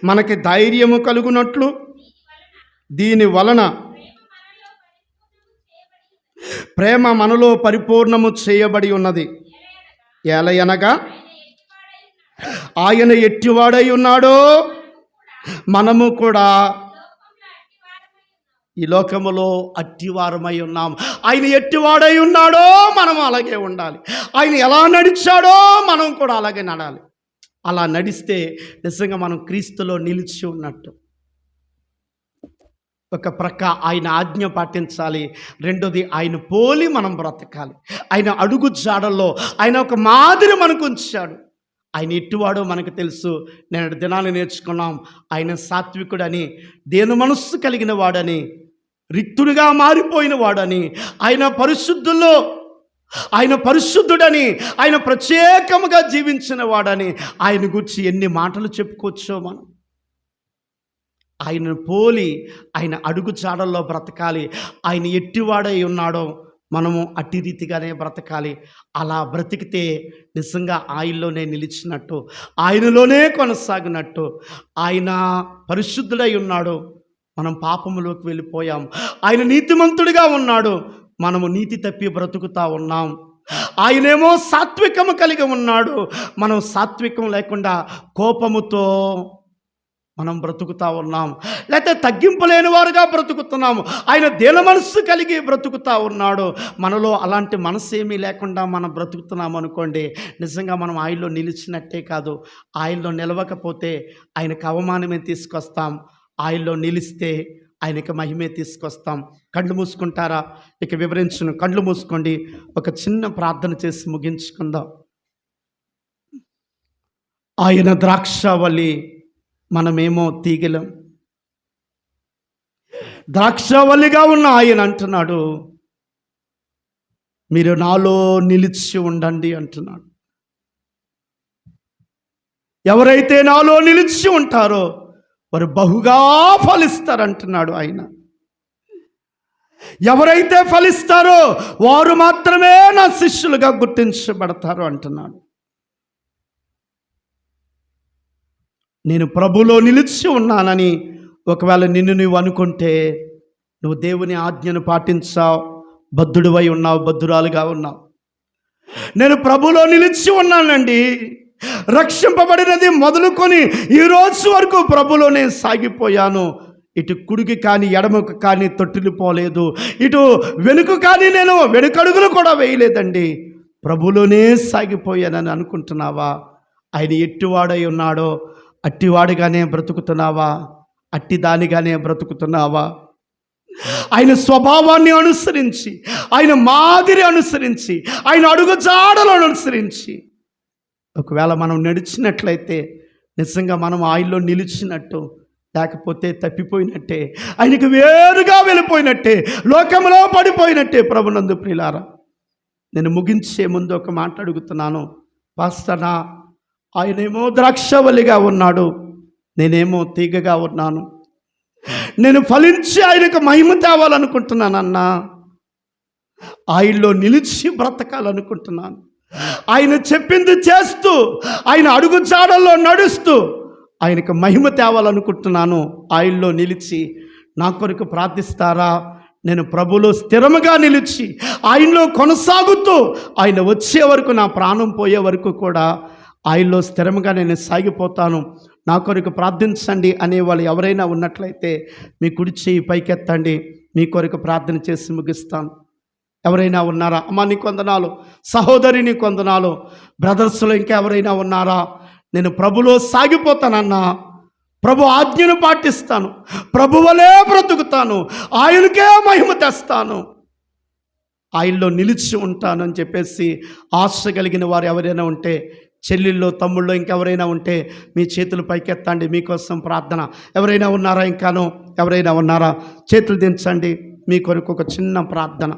మనకి ధైర్యము కలుగునట్లు దీని వలన ప్రేమ మనలో పరిపూర్ణము చేయబడి ఉన్నది. ఎలయనగా ఆయన ఎట్టివాడై ఉన్నాడో మనము కూడా ఈ లోకములో అట్టివారమై ఉన్నాం. ఆయన ఎట్టివాడై ఉన్నాడో మనం అలాగే ఉండాలి. ఆయన ఎలా నడిచాడో మనం కూడా అలాగే నడాలి. అలా నడిస్తే నిజంగా మనం క్రీస్తులో నిలిచి ఉన్నట్టు. ఒక ప్రక్క ఆయన ఆజ్ఞ పాటించాలి, రెండోది ఆయన పోలి మనం బ్రతకాలి. ఆయన అడుగు జాడల్లో ఆయన ఒక మాదిరి మనకు ఉంచాడు. ఆయన ఎట్టివాడో మనకు తెలుసు. నేను దినాలు నేర్చుకున్నాం, ఆయన సాత్వికుడని, దేని మనస్సు కలిగిన వాడని, రిక్తుడిగా మారిపోయిన వాడని, ఆయన పరిశుద్ధుల్లో ఆయన పరిశుద్ధుడని, ఆయన ప్రత్యేకముగా జీవించిన వాడని ఆయన గురించి ఎన్ని మాటలు చెప్పుకోవచ్చో మనం. ఆయనను పోలి ఆయన అడుగు చాడల్లో బ్రతకాలి. ఆయన ఎట్టివాడై ఉన్నాడో మనము అట్టి రీతిగానే బ్రతకాలి. అలా బ్రతికితే నిజంగా ఆయనలోనే నిలిచినట్టు, ఆయనలోనే కొనసాగినట్టు. ఆయన పరిశుద్ధుడై ఉన్నాడు, మనం పాపములోకి వెళ్ళిపోయాం. ఆయన నీతిమంతుడిగా ఉన్నాడు, మనము నీతి తప్పి బ్రతుకుతా ఉన్నాం. ఆయనేమో సాత్వికము కలిగి ఉన్నాడు, మనం సాత్వికం లేకుండా కోపముతో మనం బ్రతుకుతా ఉన్నాం. లేకపోతే తగ్గింపులేని వారుగా బ్రతుకుతున్నాము. ఆయన దీన మనస్సు కలిగి బ్రతుకుతా ఉన్నాడు. మనలో అలాంటి మనసు ఏమీ లేకుండా మనం బ్రతుకుతున్నాం అనుకోండి, నిజంగా మనం ఆయనలో నిలిచినట్టే కాదు. ఆయనలో నిలవకపోతే ఆయనకు అవమానమే తీసుకొస్తాం, ఆయనలో నిలిస్తే ఆయనకి మహిమే తీసుకొస్తాం. కళ్ళు మూసుకుంటారా? ఇక వివరించును. కళ్ళు మూసుకోండి, ఒక చిన్న ప్రార్థన చేసి ముగించుకుందాం. ఆయన ద్రాక్షావళి, మనమేమో తీగలం. ద్రాక్షావళిగా ఉన్న ఆయన అంటున్నాడు, మీరు నాలో నిలిచి ఉండండి అంటున్నాడు. ఎవరైతే నాలో నిలిచి ఉంటారో వారు బహుగా ఫలిస్తారంటున్నాడు ఆయన. ఎవరైతే ఫలిస్తారో వారు మాత్రమే నా శిష్యులుగా గుర్తించబడతారు అంటున్నాడు. నేను ప్రభులో నిలిచి ఉన్నానని ఒకవేళ నిన్ను నువ్వు అనుకుంటే, నువ్వు దేవుని ఆజ్ఞను పాటించావు, బద్ధుడివై ఉన్నావు, బద్ధురాలుగా ఉన్నావు. నేను ప్రభులో నిలిచి ఉన్నానండి, రక్షింపబడినది మొదలుకొని ఈరోజు వరకు ప్రభులోనే సాగిపోయాను. ఇటు కుడికి కానీ ఎడమకు కానీ తొట్టిల్లిపోలేదు, ఇటు వెనుక కానీ నేను వెనుకడుగులు కూడా వేయలేదండి, ప్రభులోనే సాగిపోయానని అనుకుంటున్నావా? ఆయన ఎట్టివాడై ఉన్నాడో అట్టివాడిగానే బ్రతుకుతున్నావా? అట్టి దానిగానే బ్రతుకుతున్నావా? ఆయన స్వభావాన్ని అనుసరించి, ఆయన మాదిరి అనుసరించి, ఆయన అడుగుజాడలను అనుసరించి ఒకవేళ మనం నడిచినట్లయితే నిజంగా మనం ఆయనలో నిలిచినట్టు, లేకపోతే తప్పిపోయినట్టే, ఆయనకు వేరుగా వెళ్ళిపోయినట్టే, లోకంలో పడిపోయినట్టే. ప్రభునందు ప్రియులారా, నేను ముగించే ముందు ఒక మాట అడుగుతున్నాను. పాస్టర్నా, ఆయనేమో ద్రాక్షవల్లిగా ఉన్నాడు, నేనేమో తీగగా ఉన్నాను. నేను ఫలించి ఆయనకు మహిమ తేవాలనుకుంటున్నానన్నా, ఆయనలో నిలిచి బ్రతకాలనుకుంటున్నాను. ఆయన చెప్పింది చేస్తూ, ఆయన అడుగు జాడల్లో నడుస్తూ ఆయనకు మహిమ తేవాలనుకుంటున్నాను. ఆయనలో నిలిచి నా కొరకు ప్రార్థిస్తారా? నేను ప్రభులో స్థిరముగా నిలిచి ఆయనలో కొనసాగుతూ ఆయన వచ్చే వరకు, నా ప్రాణం పోయే వరకు కూడా ఆయనలో స్థిరంగా నేను సాగిపోతాను, నా కొరకు ప్రార్థించండి అనే వాళ్ళు ఎవరైనా ఉన్నట్లయితే మీ కుడి చేయి పైకెత్తండి, మీ కొరకు ప్రార్థన చేసి ముగిస్తాను. ఎవరైనా ఉన్నారా? అమ్మా నీ కొందనాలు, సహోదరి నీ కొందనాలు, బ్రదర్స్లో ఇంకెవరైనా ఉన్నారా? నేను ప్రభులో సాగిపోతానన్నా, ప్రభు ఆజ్ఞను పాటిస్తాను, ప్రభువలే బ్రతుకుతాను, ఆయనకే మహిమ తెస్తాను, ఆయనలో నిలిచి ఉంటాను అని చెప్పేసి ఆశ కలిగిన వారు ఎవరైనా ఉంటే, చెల్లెల్లో తమ్ముళ్ళో ఇంకెవరైనా ఉంటే మీ చేతులు పైకెత్తండి, మీకోసం ప్రార్థన. ఎవరైనా ఉన్నారా? ఇంకాను ఎవరైనా ఉన్నారా? చేతులు దించండి, మీ కొరకు ఒక చిన్న ప్రార్థన.